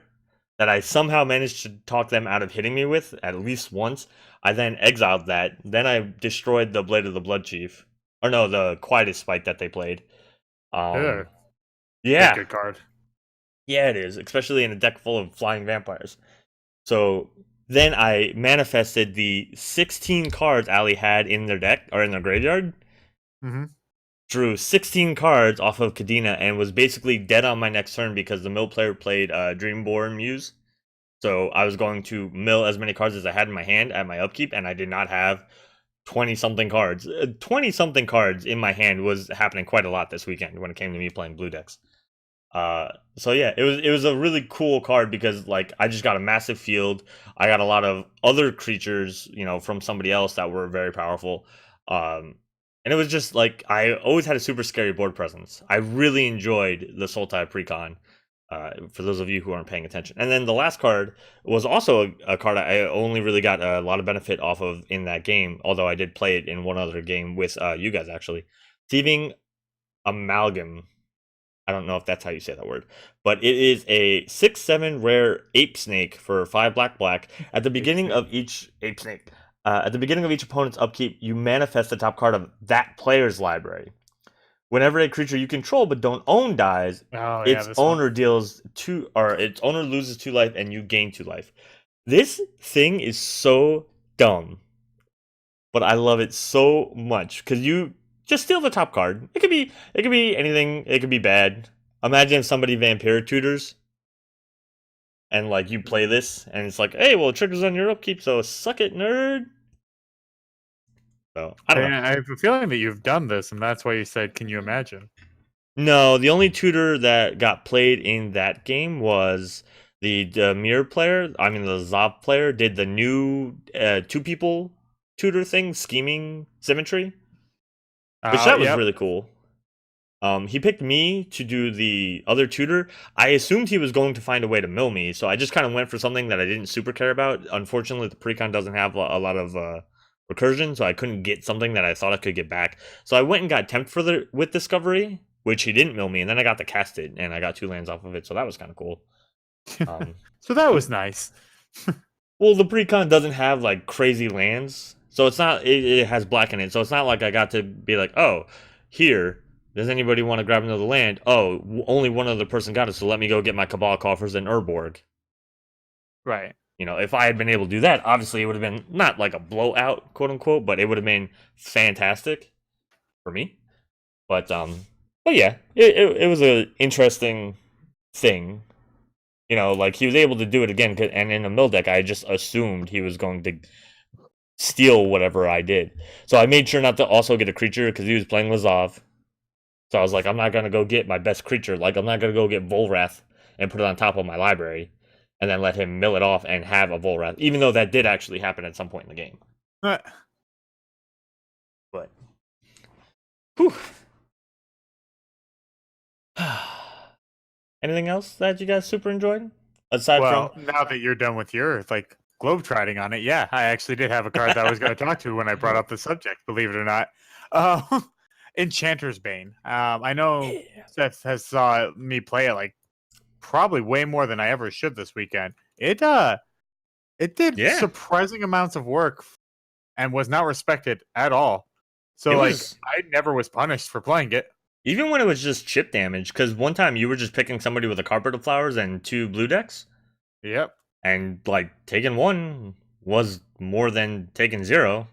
that I somehow managed to talk them out of hitting me with at least once. I then exiled that. Then I destroyed the Blade of the Blood Chief. Or no, the Quietest Spike that they played. Yeah. Yeah. Good card. Yeah, it is, especially in a deck full of flying vampires. So then I manifested the 16 cards Ali had in their deck, or in their graveyard. Mm-hmm. Drew 16 cards off of Kadena and was basically dead on my next turn because the mill player played Dreamborn Muse. So I was going to mill as many cards as I had in my hand at my upkeep, and I did not have 20-something cards. 20-something cards in my hand was happening quite a lot this weekend when it came to me playing blue decks. So yeah, it was a really cool card because like I just got a massive field. I got a lot of other creatures, from somebody else that were very powerful. And it was just like I always had a super scary board presence. I really enjoyed the Sultai Precon. For those of you who aren't paying attention. And then the last card was also a card I only really got a lot of benefit off of in that game, although I did play it in one other game with you guys actually. Thieving Amalgam. I don't know if that's how you say that word, but it is a 6/7 rare ape snake for 5 black. At the beginning of each ape snake, at the beginning of each opponent's upkeep, you manifest the top card of that player's library. Whenever a creature you control but don't own dies, its owner its owner loses 2 life and you gain 2 life. This thing is so dumb, but I love it so much because you just steal the top card. It could be anything. It could be bad. Imagine if somebody vampire tutors and like you play this and it's like, hey, well, it triggers on your upkeep, so suck it, nerd. So I don't know. I have a feeling that you've done this, and that's why you said, "Can you imagine?" No, the only tutor that got played in that game was the Demir player. I mean, the Zob player did the new 2-people tutor thing, scheming symmetry, which that was really cool. He picked me to do the other tutor. I assumed he was going to find a way to mill me, so I just kind of went for something that I didn't super care about. Unfortunately, the precon doesn't have a lot of recursion, so I couldn't get something that I thought I could get back. So I went and got Tempt with Discovery, which he didn't mill me, and then I got the Casted, and I got 2 lands off of it, so that was kind of cool. So that was nice. Well, the precon doesn't have like crazy lands, so it's not. It has black in it, so it's not like I got to be like, oh, here. Does anybody want to grab another land? Oh, only one other person got it, so let me go get my Cabal Coffers and Urborg. Right. If I had been able to do that, obviously it would have been not like a blowout, quote unquote, but it would have been fantastic for me. But yeah, it was an interesting thing. Like he was able to do it again, and in a mill deck, I just assumed he was going to steal whatever I did. So I made sure not to also get a creature because he was playing Lazav. So I was like, I'm not going to go get my best creature. Like, I'm not going to go get Volrath and put it on top of my library and then let him mill it off and have a Volrath, even though that did actually happen at some point in the game. But, whew. Anything else that you guys super enjoyed? Aside from... now that you're done with your, globetrotting on it, yeah, I actually did have a card that I was going to talk to when I brought up the subject, believe it or not. Enchanter's Bane. I know Seth has saw me play it probably way more than I ever should this weekend. It did surprising amounts of work and was not respected at all. So I never was punished for playing it. Even when it was just chip damage, because one time you were just picking somebody with a carpet of flowers and 2 blue decks. Yep. And taking 1 was more than taking 0.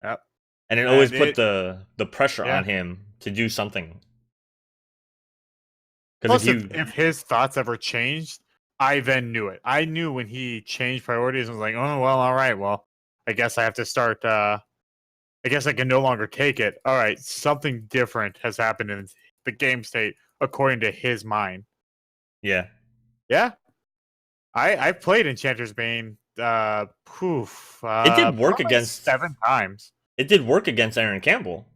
Yep. And it always put the pressure on him to do something. Plus, if his thoughts ever changed, I then knew it. I knew when he changed priorities and was like, oh, well, all right, well, I guess I have to start, I guess I can no longer take it. All right, something different has happened in the game state according to his mind. Yeah. Yeah. I've played Enchanter's Bane, it did work against 7 times. It did work against Erin Campbell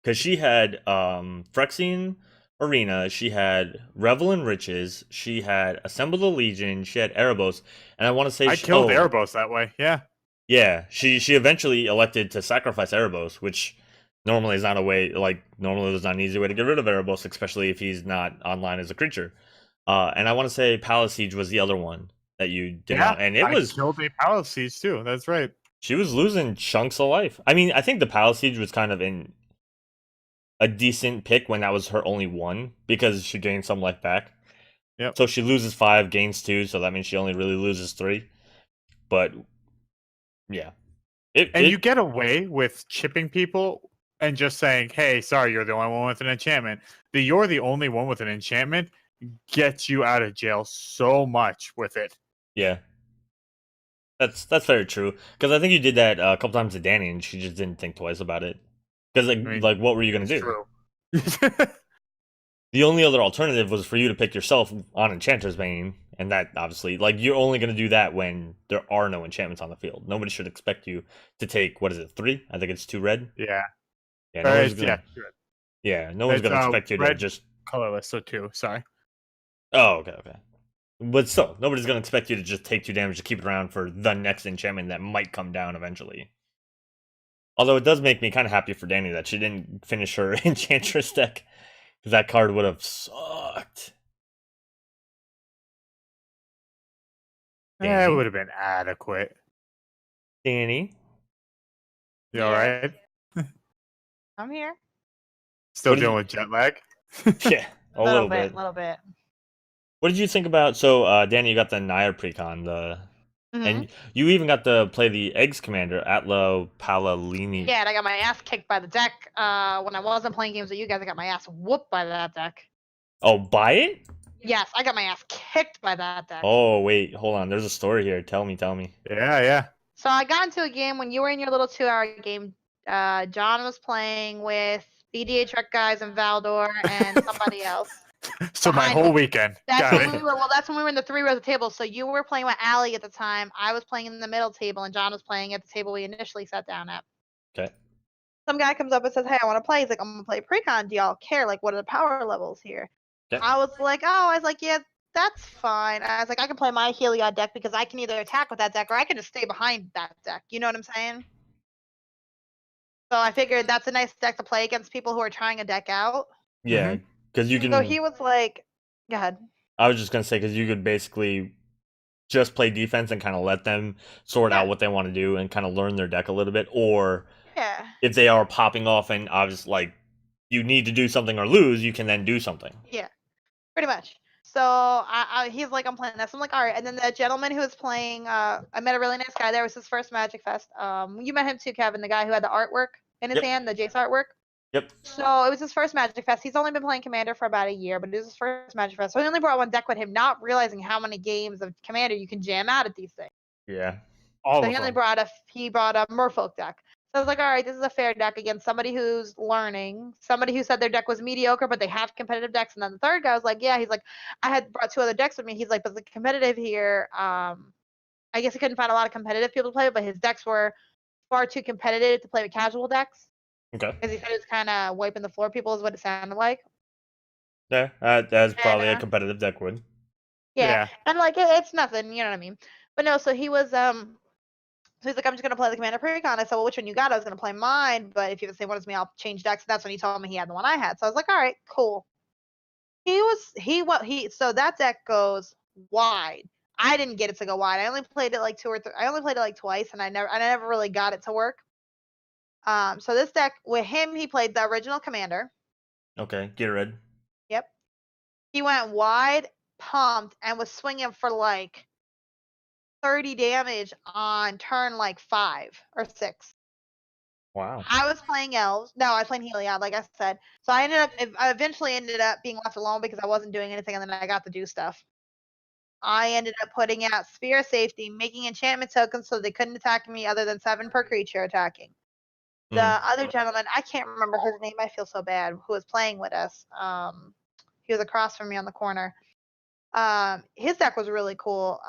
because she had Phyrexian Arena, she had Revel in Riches, she had Assemble the Legion, she had Erebos, and I want to say I killed Erebos that way. Yeah, she eventually elected to sacrifice Erebos, which normally is not a way. Normally there's not an easy way to get rid of Erebos, especially if he's not online as a creature. And I want to say Palace Siege was the other one that you did not, and I killed a Palace Siege too. That's right. She was losing chunks of life. I mean, I think the Palace Siege was kind of in a decent pick when that was her only one because she gained some life back. Yep. So she loses 5, gains 2, so that means she only really loses 3. But yeah, you get away with chipping people and just saying, "Hey, sorry, you're the only one with an enchantment." You're the only one with an enchantment gets you out of jail so much with it. Yeah. That's very true. Because I think you did that a couple times to Dani, and she just didn't think twice about it. Because like, what were you gonna do? True. The only other alternative was for you to pick yourself on Enchanter's Bane, and that obviously, like, you're only gonna do that when there are no enchantments on the field. Nobody should expect you to take, what is it, 3? I think it's 2 red. Yeah. Yeah. No one's gonna. Red. Yeah. No one's gonna expect you to just colorless. So 2. Sorry. Oh, okay. But still, nobody's gonna expect you to just take 2 damage to keep it around for the next enchantment that might come down eventually. Although it does make me kind of happy for Dani that she didn't finish her Enchantress deck, because that card would have sucked. Yeah, it would have been adequate. Dani, you all right? I'm here. Still dealing with jet lag? Yeah, a little bit. What did you think about? So, Dani, you got the Naya precon, and you even got to play the Eggs Commander, Atlo Palalini. Yeah, and I got my ass kicked by the deck. When I wasn't playing games with you guys, I got my ass whooped by that deck. Oh, by it? Yes, I got my ass kicked by that deck. Oh, wait, hold on. There's a story here. Tell me. Yeah. So I got into a game when you were in your little 2-hour game. John was playing with BDH Rec guys and Valdor and somebody else. So my whole weekend. That's when we were in the 3 rows of tables. So you were playing with Allie at the time. I was playing in the middle table, and John was playing at the table we initially sat down at. Okay. Some guy comes up and says, "Hey, I want to play." He's like, "I'm gonna play precon. Do y'all care? Like, what are the power levels here?" Okay. I was like, "Yeah, that's fine." I was like, "I can play my Heliod deck because I can either attack with that deck or I can just stay behind that deck." You know what I'm saying? So I figured that's a nice deck to play against people who are trying a deck out. Yeah, because you can. So he was like, "Go ahead." I was just gonna say, because you could basically just play defense and kind of let them sort out what they want to do and kind of learn their deck a little bit, or if they are popping off and obviously like you need to do something or lose, you can then do something. Yeah, pretty much. So he's like, "I'm playing this." I'm like, "All right." And then the gentleman who was playing, I met a really nice guy there. It was his first Magic Fest. You met him too, Kevin, the guy who had the artwork in his hand, the Jace artwork. Yep. So it was his first Magic Fest. He's only been playing Commander for about a year, but it was his first Magic Fest. So he only brought 1 deck with him, not realizing how many games of Commander you can jam out at these things. Yeah. So he only brought a Merfolk deck. So I was like, all right, this is a fair deck against somebody who's learning, somebody who said their deck was mediocre, but they have competitive decks. And then the third guy was like, yeah, he's like, I had brought 2 other decks with me. He's like, but the competitive here, I guess he couldn't find a lot of competitive people to play with, but his decks were far too competitive to play with casual decks. Okay. Because he said it was kind of wiping the floor people is what it sounded like. Yeah, that's probably a competitive deck would. Yeah. And like, it's nothing, you know what I mean? But no, so he was, so he's like, "I'm just going to play the Commander Precon." I said, "Well, which one you got?" I was going to play mine, but if you have the same one as me, I'll change decks. And that's when he told me he had the one I had. So I was like, all right, cool. So that deck goes wide. I didn't get it to go wide. I only played it like 2 or 3. I only played it like twice, and I never really got it to work. So this deck, with him, he played the original Commander. Okay, get red. Yep. He went wide, pumped, and was swinging for like 30 damage on turn like 5 or 6. Wow. I was playing elves. No, I was playing Heliod, like I said. So I eventually ended up being left alone because I wasn't doing anything, and then I got to do stuff. I ended up putting out Sphere of Safety, making enchantment tokens so they couldn't attack me other than 7 per creature attacking. The other gentleman, I can't remember his name, I feel so bad, who was playing with us. He was across from me on the corner. His deck was really cool.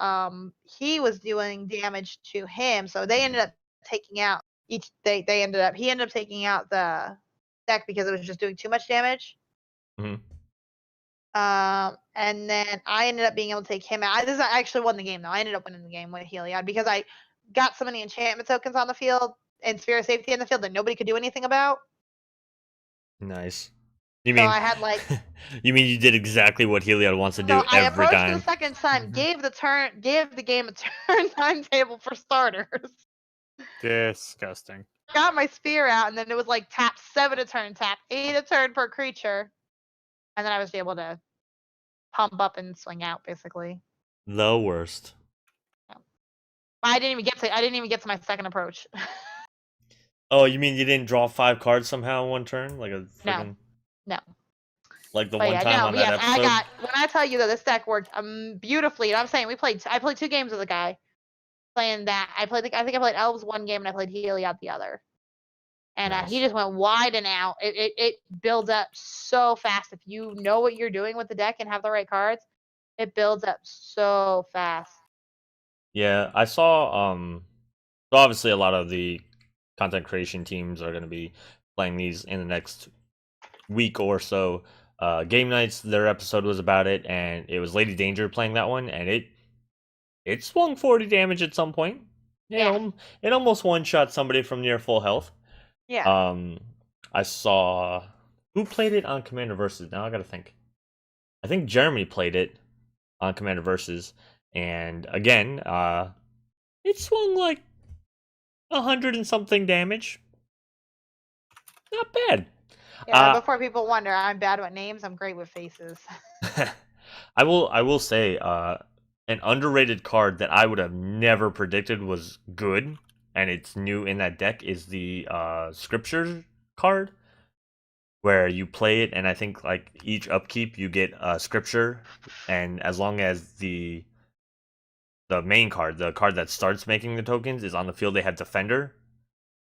He was doing damage to him, so they ended up taking out he ended up taking out the deck because it was just doing too much damage. And then I ended up being able to take him out. I actually won the game though. I ended up winning the game with Heliod because I got so many enchantment tokens on the field and Sphere of Safety in the field that nobody could do anything about. Nice. You So mean I had like. you mean you did exactly what Heliod wants to do So I every approached time? the second time, gave the game a turn timetable for starters. Disgusting. Got my spear out, and then it was like tap 7 a turn, tap 8 a turn per creature, and then I was able to pump up and swing out basically. The worst. Yeah. I didn't even get to my second approach. Oh, you mean you didn't draw 5 cards somehow in one turn, like a freaking No. like the But one yeah, time no, on but that yes, episode? when I tell you that this deck worked beautifully, and I'm saying I played 2 games with a guy playing that. I think I played Elves 1 game and I played Heliod the other. And Nice. he just went wide and out. It builds up so fast. If you know what you're doing with the deck and have the right cards, it builds up so fast. Yeah, I saw so obviously a lot of the content creation teams are going to be playing these in the next week or so. Game Nights, their episode was about it, and it was Lady Danger playing that one, and it swung 40 damage at some point. Yeah. It almost one-shot somebody from near full health. Yeah. I saw who played it on Commander Versus. Now I gotta think. I think Jeremy played it on Commander Versus, and again, it swung like 100 and something damage. Not bad. Yeah, before people wonder, I'm bad with names. I'm great with faces. I will say, an underrated card that I would have never predicted was good, and it's new in that deck, is the Scripture card, where you play it, and I think like each upkeep you get a Scripture, and as long as the main card, the card that starts making the tokens, is on the field, they have Defender,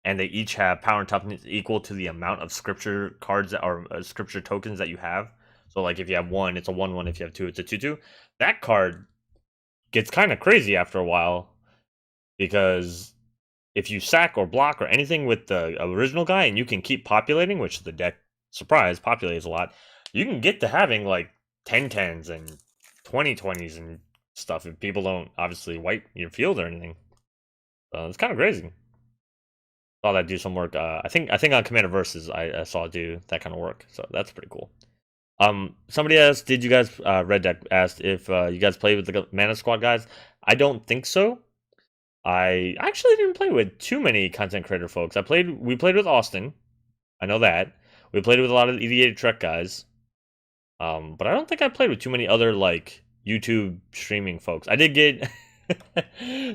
and they each have power and toughness equal to the amount of Scripture cards that are Scripture tokens that you have. So like if you have 1, it's a 1/1. If you have 2, it's a 2/2. That card gets kind of crazy after a while, because if you sack or block or anything with the original guy, and you can keep populating, which the deck, surprise, populates a lot, you can get to having like 10/10s and 20/20s and stuff if people don't obviously wipe your field or anything. So it's kind of crazy. Saw that do some work. I think on Commander Versus I saw it do that kind of work. So that's pretty cool. Somebody asked, did you guys Red Deck asked if you guys played with the Mana Squad guys? I don't think so. I actually didn't play with too many content creator folks. We played with Austin. I know that. We played with a lot of the EDA Trek guys. But I don't think I played with too many other like YouTube streaming folks. I did get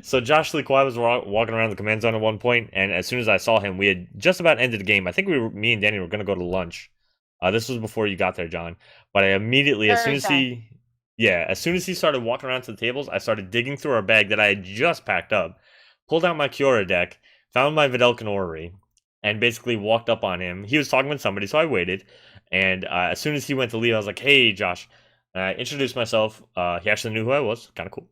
so Josh Lee Kwai was walking around the command zone at one point, and as soon as I saw him, we had just about ended the game. I think me and Danny were gonna go to lunch. This was before you got there, John. But I immediately, as soon as he started walking around to the tables, I started digging through our bag that I had just packed up, pulled out my Kiora deck, found my Vidalcan Orrery, and basically walked up on him. He was talking with somebody, so I waited. And as soon as he went to leave, I was like, "Hey, Josh." And I introduced myself. He actually knew who I was. Kind of cool.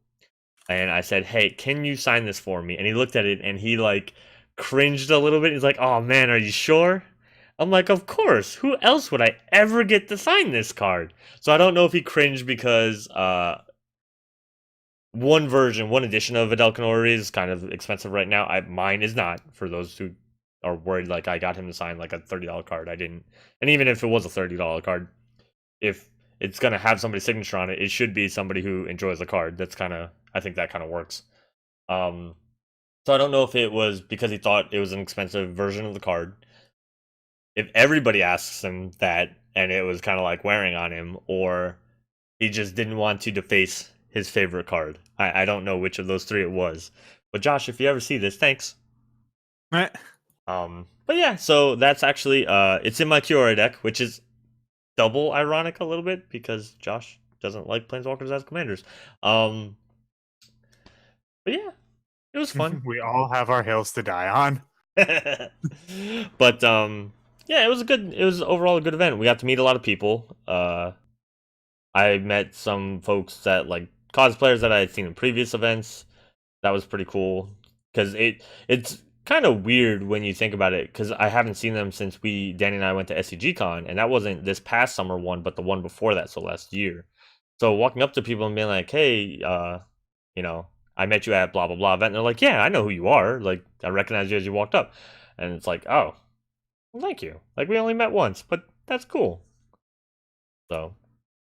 And I said, "Hey, can you sign this for me?" And he looked at it and he like cringed a little bit. He's like, "Oh man, are you sure?" I'm like, "Of course. Who else would I ever get to sign this card?" So I don't know if he cringed because one edition of Vidalcan Orrery is kind of expensive right now. Mine is not, for those who are worried like I got him to sign like a $30 card. I didn't. And even if it was a $30 card, if it's going to have somebody's signature on it, it should be somebody who enjoys the card. I think that kind of works. So I don't know if it was because he thought it was an expensive version of the card. If everybody asks him that and it was kind of like wearing on him, or he just didn't want to deface his favorite card. I don't know which of those three it was. But Josh, if you ever see this, thanks. But yeah, so that's actually it's in my Kiora deck, which is double ironic a little bit because Josh doesn't like Planeswalkers as commanders. But yeah, it was fun. We all have our hills to die on. But yeah, it was overall a good event. We got to meet a lot of people. I met some folks that like cosplayers that I had seen in previous events. That was pretty cool because it's kind of weird when you think about it, because I haven't seen them since Danny and I went to SCG Con, and that wasn't this past summer one, but the one before that, so last year. So walking up to people and being like, "Hey, I met you at blah blah blah event," and they're like, "Yeah, I know who you are. Like, I recognize you as you walked up," and it's like, "Oh, well, thank you. Like, we only met once, but that's cool." So,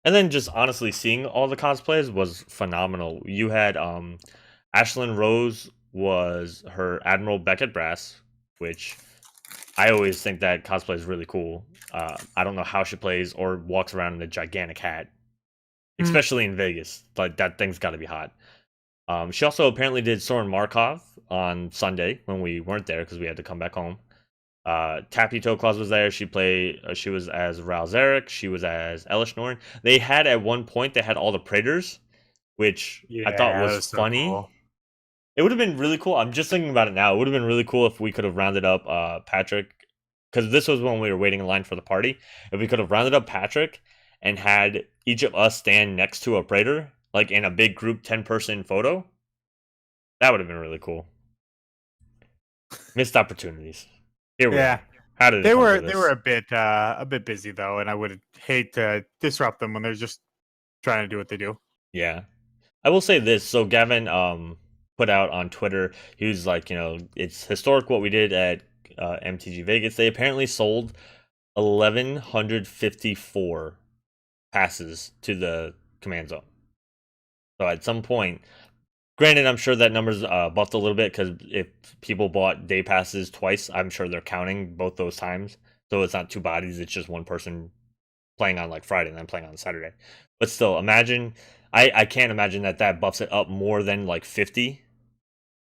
and then just honestly seeing all the cosplays was phenomenal. You had Ashlyn Rose was her Admiral Beckett Brass, which I always think that cosplay is really cool. I don't know how she plays or walks around in a gigantic hat, especially in Vegas. Like that thing's got to be hot. She also apparently did Soren Markov on Sunday when we weren't there because we had to come back home. Tappy Toe Claus was there. She played. She was as Raul Zarek. She was as Elish Norn. They had at one point they had all the Praetors, which I thought was funny. So cool. It would have been really cool. I'm just thinking about it now. It would have been really cool if we could have rounded up Patrick, because this was when we were waiting in line for the party. If we could have rounded up Patrick and had each of us stand next to a Praetor, like in a big group 10-person photo, that would have been really cool. Missed opportunities. Here we are. How did they were a bit busy though, and I would hate to disrupt them when they're just trying to do what they do. Yeah, I will say this. So Gavin put out on Twitter, he was like, it's historic what we did at MTG Vegas. They apparently sold 1,154 passes to the command zone. So at some point, granted, I'm sure that number's buffed a little bit because if people bought day passes twice, I'm sure they're counting both those times. So it's not two bodies, it's just one person playing on like Friday and then playing on Saturday. But still, imagine, I can't imagine that buffs it up more than like 50,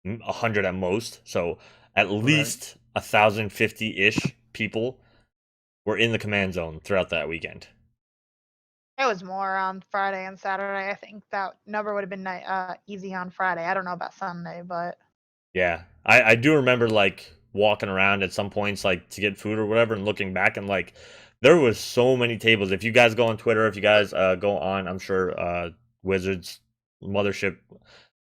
100 at most. So at least 1,050-ish people were in the command zone throughout that weekend. It was more on Friday and Saturday. I think that number would have been easy on Friday. I don't know about Sunday, but yeah, I do remember like walking around at some points like to get food or whatever, and looking back and like there was so many tables. If you guys go on Twitter, if you guys go on, I'm sure Wizards Mothership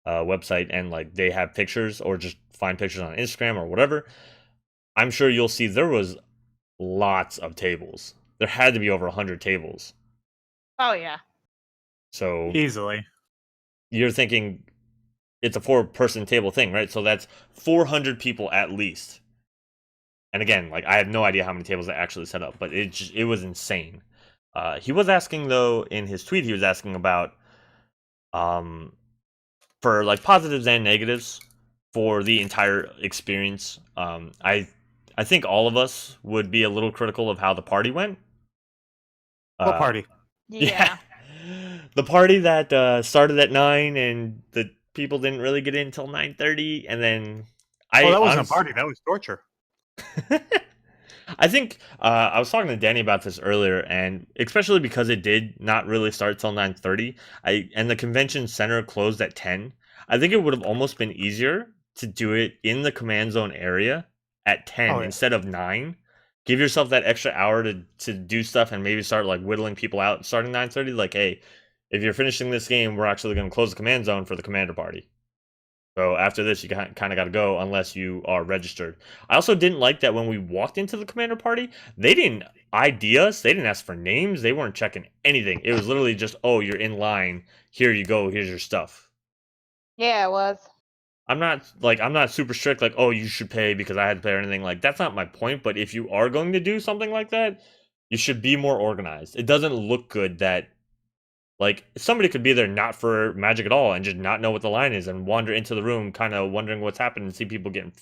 website, and like they have pictures or just find pictures on Instagram or whatever, I'm sure you'll see there was lots of tables. There had to be over 100 tables. Oh, yeah. So easily. You're thinking it's a 4-person table thing, right? So that's 400 people at least. And again, like I have no idea how many tables they actually set up, but it was insane. He was asking though in his tweet, he was asking about for like positives and negatives for the entire experience. I think all of us would be a little critical of how the party went. What party? Yeah. The party that started at 9 and the people didn't really get in until 9:30, and then that wasn't a party, that was torture. I think I was talking to Danny about this earlier, and especially because it did not really start till 9:30, and the convention center closed at 10. I think it would have almost been easier to do it in the command zone area at 10 instead of 9. Give yourself that extra hour to do stuff and maybe start like whittling people out starting 9:30. Like, hey, if you're finishing this game, we're actually going to close the command zone for the commander party. So after this, you kind of got to go unless you are registered. I also didn't like that when we walked into the commander party, they didn't ID us. They didn't ask for names. They weren't checking anything. It was literally just, oh, you're in line. Here you go. Here's your stuff. Yeah, it was. I'm not super strict, like, oh, you should pay because I had to pay or anything. Like, that's not my point. But if you are going to do something like that, you should be more organized. It doesn't look good that, like, somebody could be there not for Magic at all and just not know what the line is and wander into the room kind of wondering what's happening and see people getting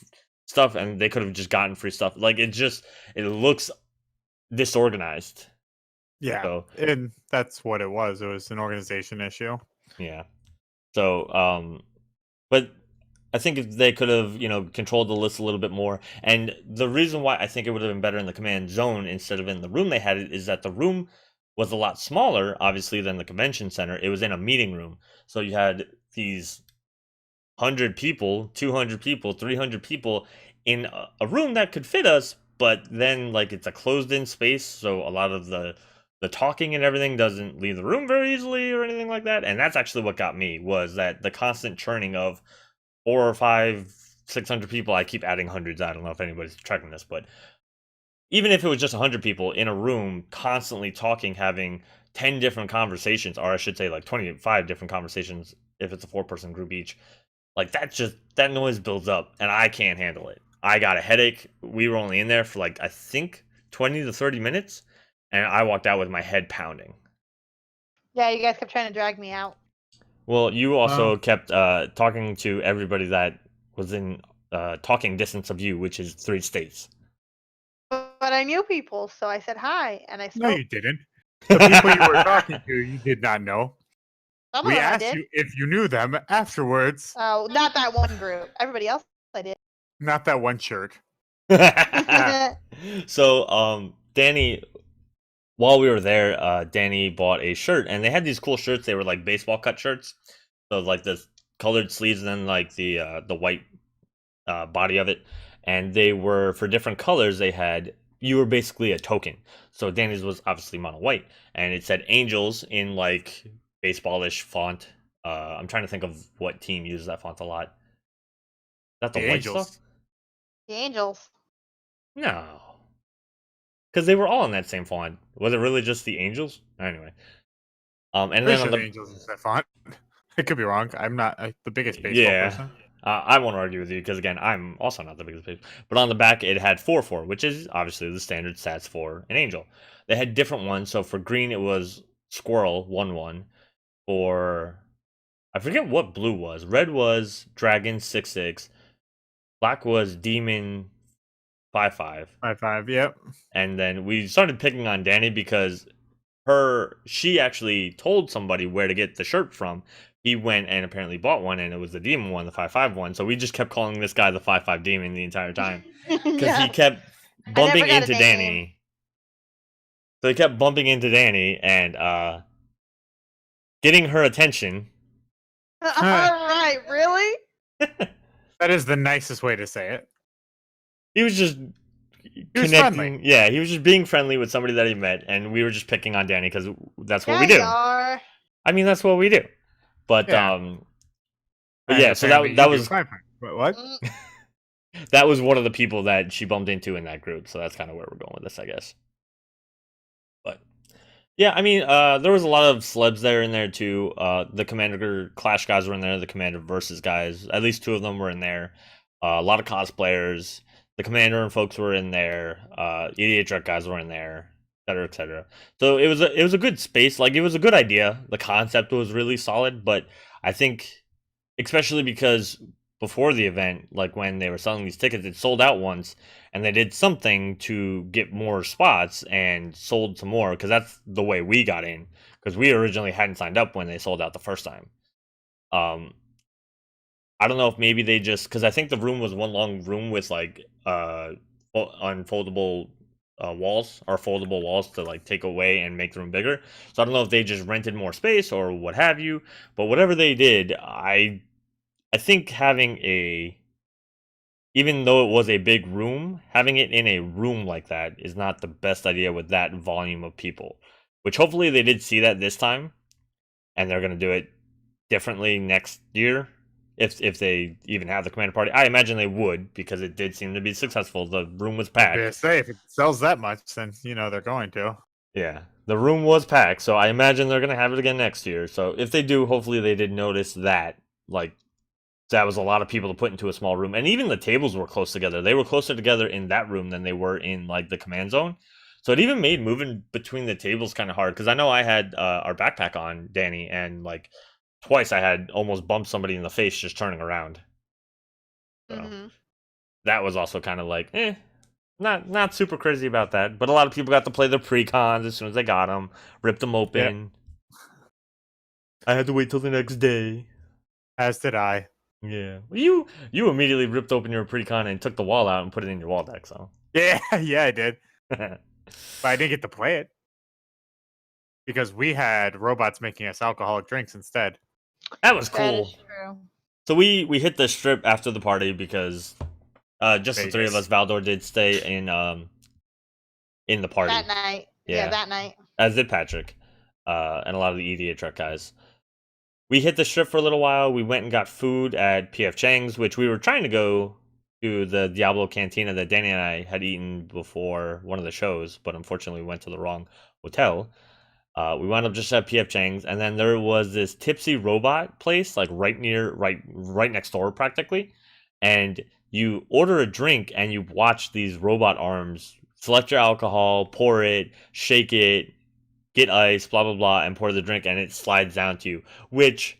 stuff, and they could have just gotten free stuff. Like, it looks disorganized. Yeah, so, and that's what it was. It was an organization issue. Yeah. So, but I think if they could have, controlled the list a little bit more. And the reason why I think it would have been better in the command zone instead of in the room they had it is that the room was a lot smaller, obviously, than the convention center. It was in a meeting room. So you had these 100 people, 200 people, 300 people in a room that could fit us, but then, like, it's a closed-in space, so a lot of the talking and everything doesn't leave the room very easily or anything like that. And that's actually what got me, was that the constant churning of 400 or 500, 600 people. I keep adding hundreds. I don't know if anybody's tracking this, but even if it was just 100 people in a room constantly talking, having 10 different conversations, or I should say like 25 different conversations if it's a 4-person group each, like that noise builds up and I can't handle it. I got a headache. We were only in there for like, I think 20 to 30 minutes, and I walked out with my head pounding. Yeah, you guys kept trying to drag me out. Well, you also kept talking to everybody that was in talking distance of you, which is 3 states. But I knew people, so I said hi, and I spoke. No, you didn't. The people you were talking to, you did not know. Some We of them I asked did. you if you knew them afterwards. Oh, not that one group. Everybody else I did. Not that one shirt. So, Danny, while we were there, Danny bought a shirt, and they had these cool shirts. They were like baseball cut shirts, so like the colored sleeves and then like the white body of it. And they were for different colors. You were basically a token. So Danny's was obviously mono white, and it said Angels in like baseballish font. I'm trying to think of what team uses that font a lot. Is that the white Angels. stuff? The Angels. No, because they were all in that same font. Was it really just the Angels? Anyway, and then on the Angels is that font. I could be wrong. I'm not the biggest baseball person. I won't argue with you because again, I'm also not the biggest baseball. But on the back, it had 4/4, which is obviously the standard stats for an Angel. They had different ones. So for green, it was Squirrel 1/1. For I forget what blue was. Red was Dragon 6/6. Black was Demon 5/5. 5/5. Yep. And then we started picking on Danny because she actually told somebody where to get the shirt from. He went and apparently bought one, and it was the demon one, the 5/5 one. So we just kept calling this guy the 5/5 demon the entire time because he kept bumping into Danny. So he kept bumping into Danny and getting her attention. All right, really? That is the nicest way to say it. He was just connecting. Yeah, he was just being friendly with somebody that he met, and we were just picking on Danny because that's what we do. I mean, that's what we do. But yeah, so that was what? That was one of the people that she bumped into in that group. So that's kind of where we're going with this, I guess. But yeah, I mean, there was a lot of celebs there in there too. The Commander Clash guys were in there. The Commander Versus guys, at least 2 of them were in there. A lot of cosplayers. The Commander and folks were in there. EDH Rec guys were in there, etc., etc. So it was a good space. Like, it was a good idea. The concept was really solid, but I think, especially because before the event, like when they were selling these tickets, it sold out once, and they did something to get more spots and sold some more, because that's the way we got in, because we originally hadn't signed up when they sold out the first time. I don't know if maybe they just, because I think the room was one long room with like unfoldable walls or foldable walls to like take away and make the room bigger. So I don't know if they just rented more space or what have you, but whatever they did, I think having even though it was a big room, having it in a room like that is not the best idea with that volume of people, which hopefully they did see that this time, and they're going to do it differently next year. If they even have the Commander Party, I imagine they would, because it did seem to be successful. The room was packed. If it sells that much, then they're going to. Yeah, the room was packed, so I imagine they're gonna have it again next year. So if they do, hopefully they did notice that, like, that was a lot of people to put into a small room, and even the tables were close together. They were closer together in that room than they were in like the command zone. So it even made moving between the tables kind of hard, because I know I had our backpack on, Danny, and like twice I had almost bumped somebody in the face just turning around. So that was also kind of like, not super crazy about that. But a lot of people got to play their pre-cons as soon as they got them, ripped them open. Yep. I had to wait till the next day. As did I. Yeah. Well, you immediately ripped open your pre-con and took the wall out and put it in your wall deck, so. Yeah, I did. But I didn't get to play it, because we had robots making us alcoholic drinks instead. That was cool. That is true. So we hit the strip after the party because just Vegas. The 3 of us, Valdor, did stay in the party that night. Yeah, that night. As did Patrick, and a lot of the EDA truck guys. We hit the strip for a little while. We went and got food at PF Chang's, which we were trying to go to the Diablo Cantina that Danny and I had eaten before one of the shows, but unfortunately we went to the wrong hotel. We wound up just at PF Chang's, and then there was this Tipsy Robot place, like right next door practically, and you order a drink and you watch these robot arms select your alcohol, pour it, shake it, get ice, blah blah blah, and pour the drink, and it slides down to you. Which,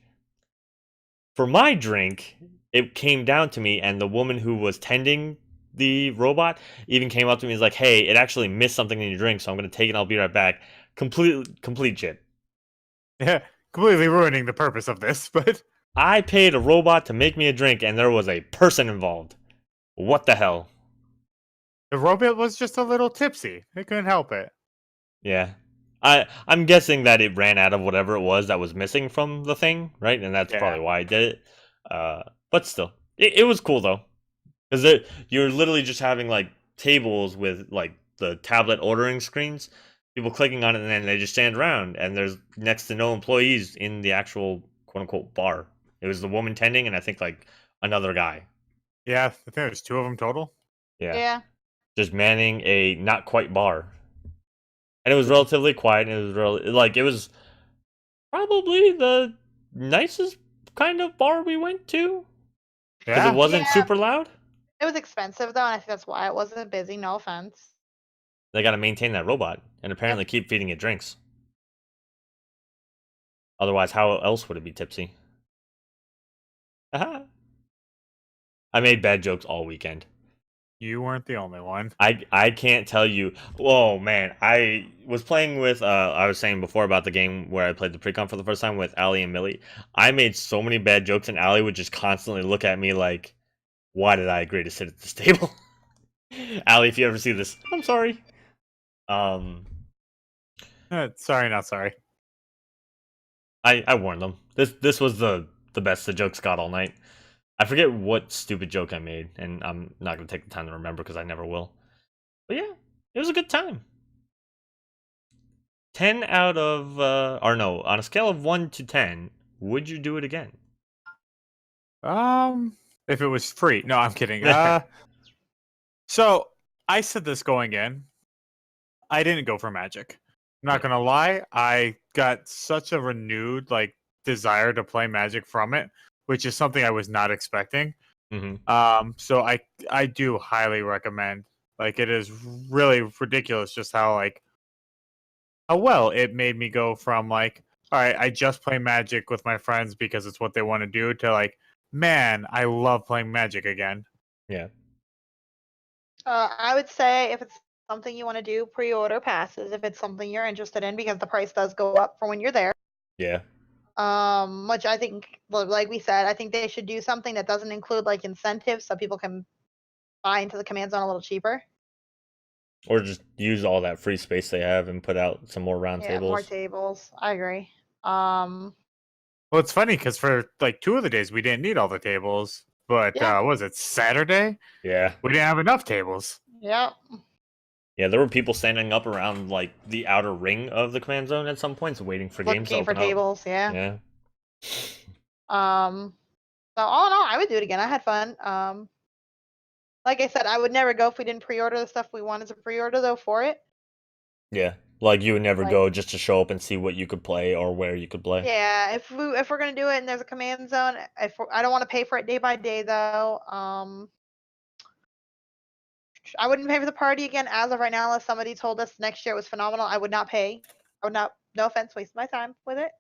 for my drink, it came down to me, and the woman who was tending the robot even came up to me and was like, "Hey, it actually missed something in your drink, so I'm gonna take it. And I'll be right back." Complete shit. Yeah, completely ruining the purpose of this, but I paid a robot to make me a drink, and there was a person involved. What the hell? the robot was just a little tipsy. It couldn't help it. Yeah. I'm guessing that it ran out of whatever it was that was missing from the thing, right? And that's probably why I did it. But still, it was cool though, because you're literally just having like tables with like the tablet ordering screens, people clicking on it, and then they just stand around, and there's next to no employees in the actual quote unquote bar. It was the woman tending, and I think like another guy. Yeah, I think there's 2 of them total. Yeah. Just manning a not quite bar. And it was relatively quiet, and it was probably the nicest kind of bar we went to. Because it wasn't super loud. It was expensive though, and I think that's why it wasn't busy. No offense. They got to maintain that robot, and apparently keep feeding it drinks. Otherwise, how else would it be tipsy? I made bad jokes all weekend. You weren't the only one. I can't tell you. Oh man, I was playing with I was saying before about the game where I played the pre-con for the first time with Allie and Millie. I made so many bad jokes, and Allie would just constantly look at me like, why did I agree to sit at this table? Allie, if you ever see this, I'm sorry. Sorry, not sorry. I warned them. This was the best the jokes got all night. I forget what stupid joke I made, and I'm not going to take the time to remember because I never will. But yeah, it was a good time. 10 out of, or no, on a scale of 1 to 10, would you do it again? If it was free. No, I'm kidding. So, I said this going in. I didn't go for Magic. I'm not going to lie. I got such a renewed, desire to play Magic from it, which is something I was not expecting. Mm-hmm. So I do highly recommend. It is really ridiculous just how well it made me go from all right, I just play Magic with my friends because it's what they want to do, to man, I love playing Magic again. Yeah. I would say if it's something you want to do, pre-order passes if it's something you're interested in, because the price does go up for when you're there. Yeah. Which I think, like we said, I think they should do something that doesn't include incentives so people can buy into the command zone a little cheaper. Or just use all that free space they have and put out some more round tables. More tables. I agree. Well, it's funny because for 2 of the days we didn't need all the tables, but what was it, Saturday? Yeah. We didn't have enough tables. Yep. Yeah, there were people standing up around the outer ring of the command zone at some points, waiting for games to open for tables. Yeah. Yeah. So all in all, I would do it again. I had fun. Like I said, I would never go if we didn't pre-order the stuff we wanted to pre-order though for it. Yeah, you would never go just to show up and see what you could play or where you could play. Yeah, if we're gonna do it and there's a command zone, I don't want to pay for it day by day though. I wouldn't pay for the party again as of right now unless somebody told us next year it was phenomenal. I would not pay. I would not. No offense, waste my time with it.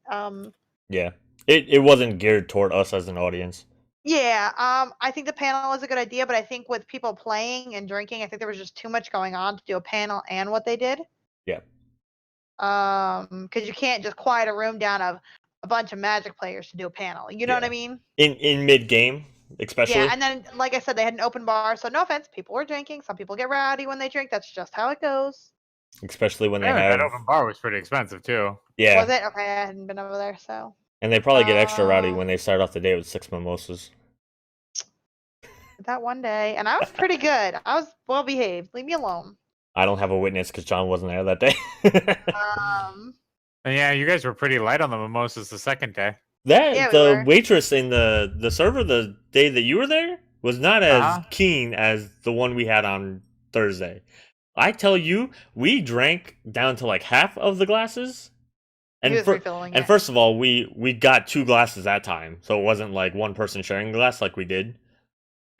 Yeah, it wasn't geared toward us as an audience. Yeah, I think the panel was a good idea, but I think with people playing and drinking, I think there was just too much going on to do a panel and what they did. Yeah. Because you can't just quiet a room down of a bunch of Magic players to do a panel. You know what I mean? In mid game, especially. Yeah, and then like I said, they had an open bar, so no offense, people were drinking. Some people get rowdy when they drink. That's just how it goes. Especially when they have that open bar was pretty expensive too. Yeah. Was it? Okay, I hadn't been over there, so. And they probably get extra rowdy when they start off the day with 6 mimosas. That one day, and I was pretty good. I was well behaved. Leave me alone. I don't have a witness because John wasn't there that day. And yeah, you guys were pretty light on the mimosas the second day. The waitress in the server the day that you were there was not as keen as the one we had on Thursday. I tell you, we drank down to half of the glasses. And, and first of all, we got 2 glasses that time, so it wasn't one person sharing a glass like we did.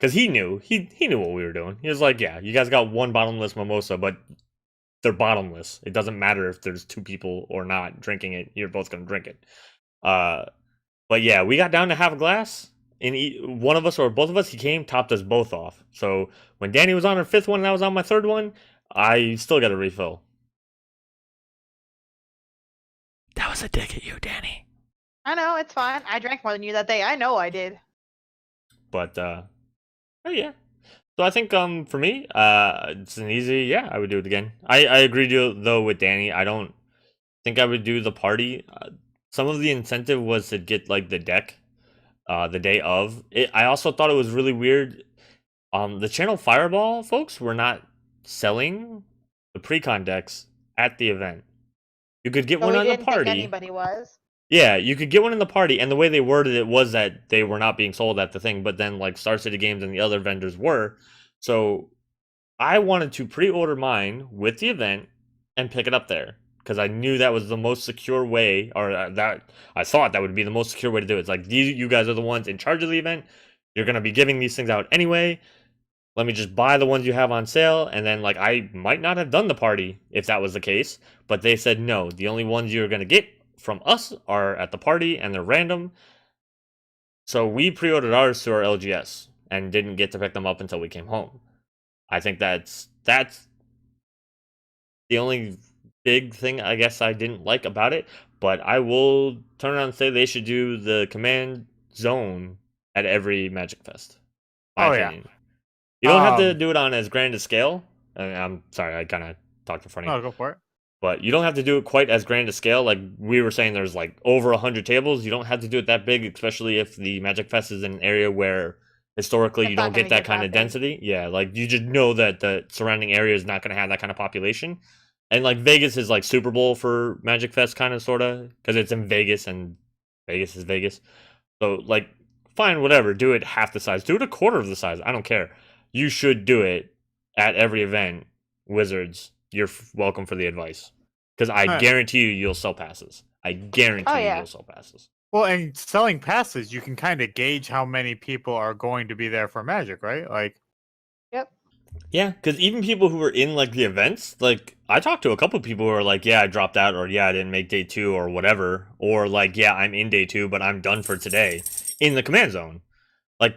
Because he knew what we were doing. He was like, yeah, you guys got 1 bottomless mimosa, but they're bottomless. It doesn't matter if there's 2 people or not drinking it. You're both gonna drink it. But yeah, we got down to half a glass. One of us or both of us, he came, topped us both off. So when Dani was on her 5th one and I was on my 3rd one, I still got a refill. That was a dig at you, Dani. I know, it's fine. I drank more than you that day. I know I did. But oh yeah. So I think for me, it's an easy, yeah, I would do it again. I agree though with Dani. I don't think I would do the party. Some of the incentive was to get like the deck the day of. I also thought it was really weird. The Channel Fireball folks were not selling the pre-con decks at the event. You could get one on the party. Think anybody was. Yeah, you could get one in the party, and the way they worded it was that they were not being sold at the thing, but then like Star City Games and the other vendors were. So I wanted to pre-order mine with the event and pick it up there because I knew that was the most secure way, or that I thought that would be the most secure way to do it. It's like, you guys are the ones in charge of the event. You're going to be giving these things out anyway. Let me just buy the ones you have on sale. And then like I might not have done the party if that was the case, but they said no, the only ones you're going to get from us are at the party and they're random. So we pre-ordered ours through our LGS and didn't get to pick them up until we came home. I think that's the only big thing I guess I didn't like about it, but I will turn around and say they should do the command zone at every Magic Fest. Opinion. You don't have to do it on as grand a scale. I'm sorry, I kind of talked in front of you. No, go for it. But you don't have to do it quite as grand a scale. Like we were saying, there's like over 100 tables. You don't have to do it that big, especially if the Magic Fest is in an area where historically you don't get that kind of density. Yeah, like you just know that the surrounding area is not going to have that kind of population. And like Vegas is like Super Bowl for Magic Fest, kind of, sort of, because it's in Vegas and Vegas is Vegas. So like, fine, whatever. Do it half the size. Do it a quarter of the size. I don't care. You should do it at every event. Wizards, you're welcome for the advice. Because I guarantee you'll sell passes. I guarantee you'll sell passes. Well, and selling passes, you can kind of gauge how many people are going to be there for Magic, right? Like, yep. Yeah, because even people who were in like the events, like I talked to a couple of people who are like, yeah, I dropped out, or yeah, I didn't make day 2 or whatever, or like, yeah, I'm in day 2, but I'm done for today in the command zone. Like,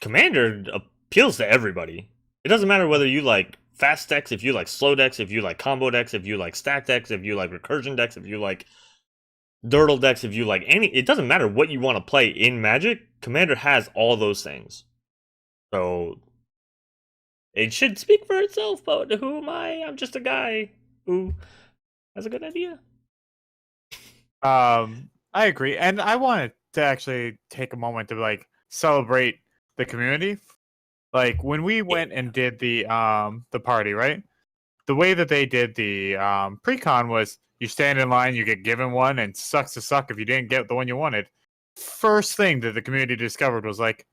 Commander appeals to everybody. It doesn't matter whether you like fast decks, if you like slow decks, if you like combo decks, if you like stack decks, if you like recursion decks, if you like Dirtle decks, if you like any, it doesn't matter what you want to play in Magic. Commander has all those things. So it should speak for itself, but who am I? I'm just a guy who has a good idea. I agree. And I wanted to actually take a moment to like celebrate the community. Like when we went and did the party, right? The way that they did the pre-con was you stand in line, you get given one, and sucks to suck if you didn't get the one you wanted. First thing that the community discovered was like,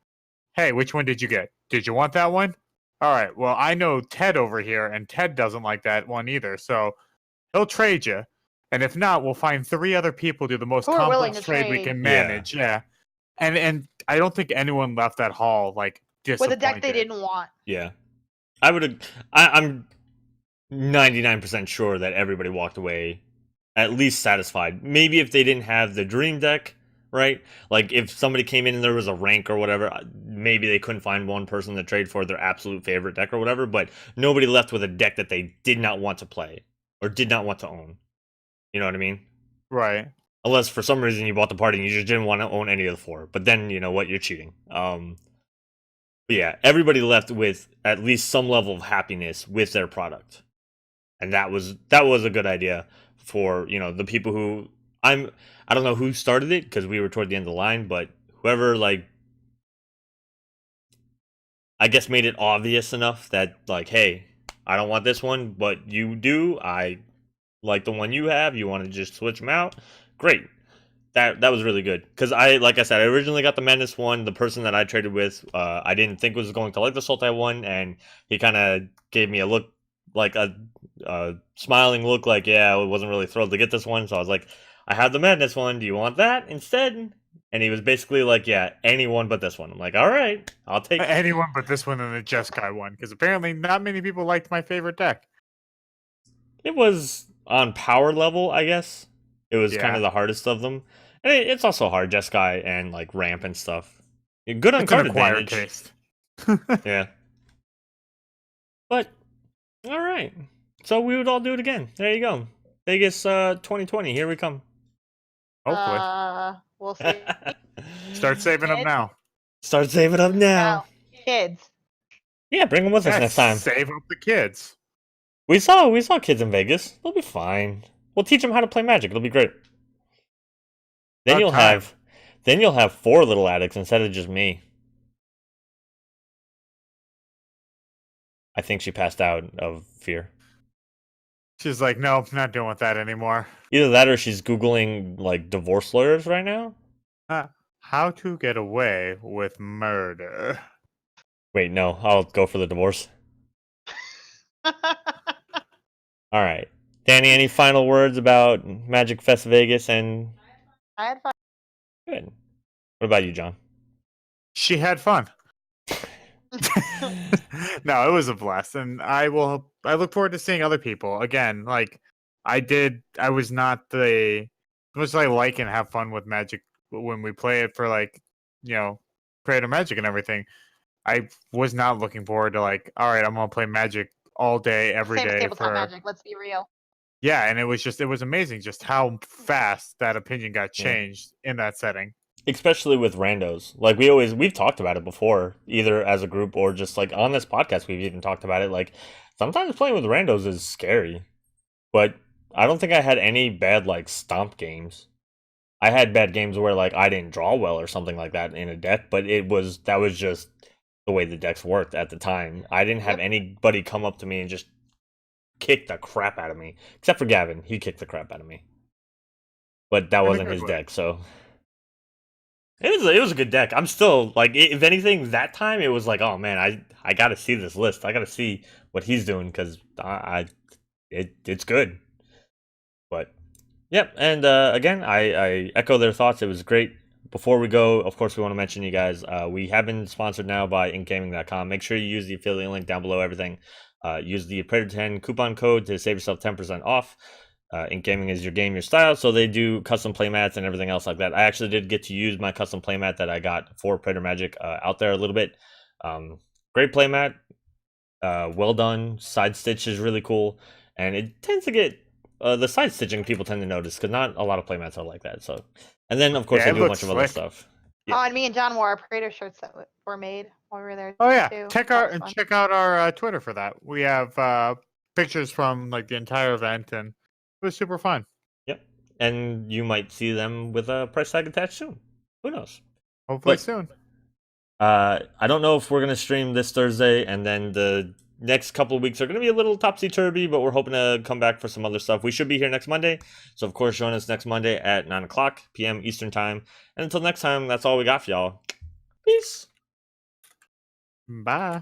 hey, which one did you get? Did you want that one? All right, well, I know Ted over here, and Ted doesn't like that one either, so he'll trade you. And if not, we'll find 3 other people to do the most complex trade we can manage. Yeah. And I don't think anyone left that hall like with a deck they didn't want. Yeah. I'm 99% sure that everybody walked away at least satisfied. Maybe if they didn't have the dream deck, right? Like if somebody came in and there was a rank or whatever, maybe they couldn't find one person to trade for their absolute favorite deck or whatever, but nobody left with a deck that they did not want to play or did not want to own. You know what I mean? Right. Unless for some reason you bought the party and you just didn't want to own any of the 4. But then, you know what? You're cheating. But yeah, everybody left with at least some level of happiness with their product. And that was a good idea for, you know, the people who I don't know who started it because we were toward the end of the line, but whoever like I guess made it obvious enough that like, hey, I don't want this one, but you do. I like the one you have. You want to just switch them out? Great. That was really good because like I said, I originally got the Madness one. The person that I traded with, I didn't think was going to like the Sultai one, and he kind of gave me a look, like a smiling look, like yeah, I wasn't really thrilled to get this one. So I was like, I have the Madness one. Do you want that instead? And he was basically like, yeah, anyone but this one. I'm like, all right, I'll take anyone but this one and the Jeskai one because apparently not many people liked my favorite deck. It was on power level, I guess. It was kind of the hardest of them. And it's also hard, Jeskai and like ramp and stuff. Good on card advantage. Taste. Yeah. But all right. So we would all do it again. There you go. Vegas 2020. Here we come. Hopefully. We'll see. Start saving up now. Start saving up now. Kids. Yeah, bring them with us next time. Save up the kids. We saw kids in Vegas. They'll be fine. We'll teach them how to play Magic. It'll be great. Then you'll have 4 little addicts instead of just me. I think she passed out of fear. She's like, nope, not doing with that anymore. Either that or she's Googling like divorce lawyers right now. How to get away with murder. Wait, no, I'll go for the divorce. All right. Dani, any final words about Magic Fest Vegas? And I had fun. Good. What about you, John? She had fun. No, it was a blast, and I look forward to seeing other people again. Like I was not the much as I like and have fun with Magic when we play it for like Praetor Magic and everything. I was not looking forward to like, all right, I'm gonna play Magic all day, every day. Tabletop Magic. Let's be real. Yeah, and it was amazing just how fast that opinion got changed in that setting. Especially with randos. Like we've talked about it before, either as a group or just like on this podcast we've even talked about it. Like sometimes playing with randos is scary. But I don't think I had any bad like stomp games. I had bad games where like I didn't draw well or something like that in a deck, but that was just the way the decks worked at the time. I didn't have anybody come up to me and just kick the crap out of me. Except for Gavin. He kicked the crap out of me. But that wasn't his deck, so it was a good deck. I'm still like, if anything, that time it was like, oh man, I got to see this list. I got to see what he's doing because it's good. But yep, and again, I echo their thoughts. It was great. Before we go, of course, we want to mention you guys. We have been sponsored now by inkgaming.com. Make sure you use the affiliate link down below everything. Use the Praetor 10 coupon code to save yourself 10% off. Ink Gaming is your game, your style, so they do custom playmats and everything else like that. I actually did get to use my custom playmat that I got for Praetor Magic out there a little bit. Great playmat, well done. Side stitch is really cool, and it tends to get the side stitching people tend to notice because not a lot of playmats are like that. So, and then of course they do a bunch of other stuff. Yeah. Oh, and me and John wore our Praetor shirts that were made when we were there. Oh yeah, too. check out our Twitter for that. We have pictures from like the entire event and. It was super fun. Yep. And you might see them with a price tag attached soon. Who knows? Hopefully soon. I don't know if we're going to stream this Thursday, and then the next couple of weeks are going to be a little topsy-turvy, but we're hoping to come back for some other stuff. We should be here next Monday. So, of course, join us next Monday at 9 o'clock p.m. Eastern Time. And until next time, that's all we got for y'all. Peace. Bye.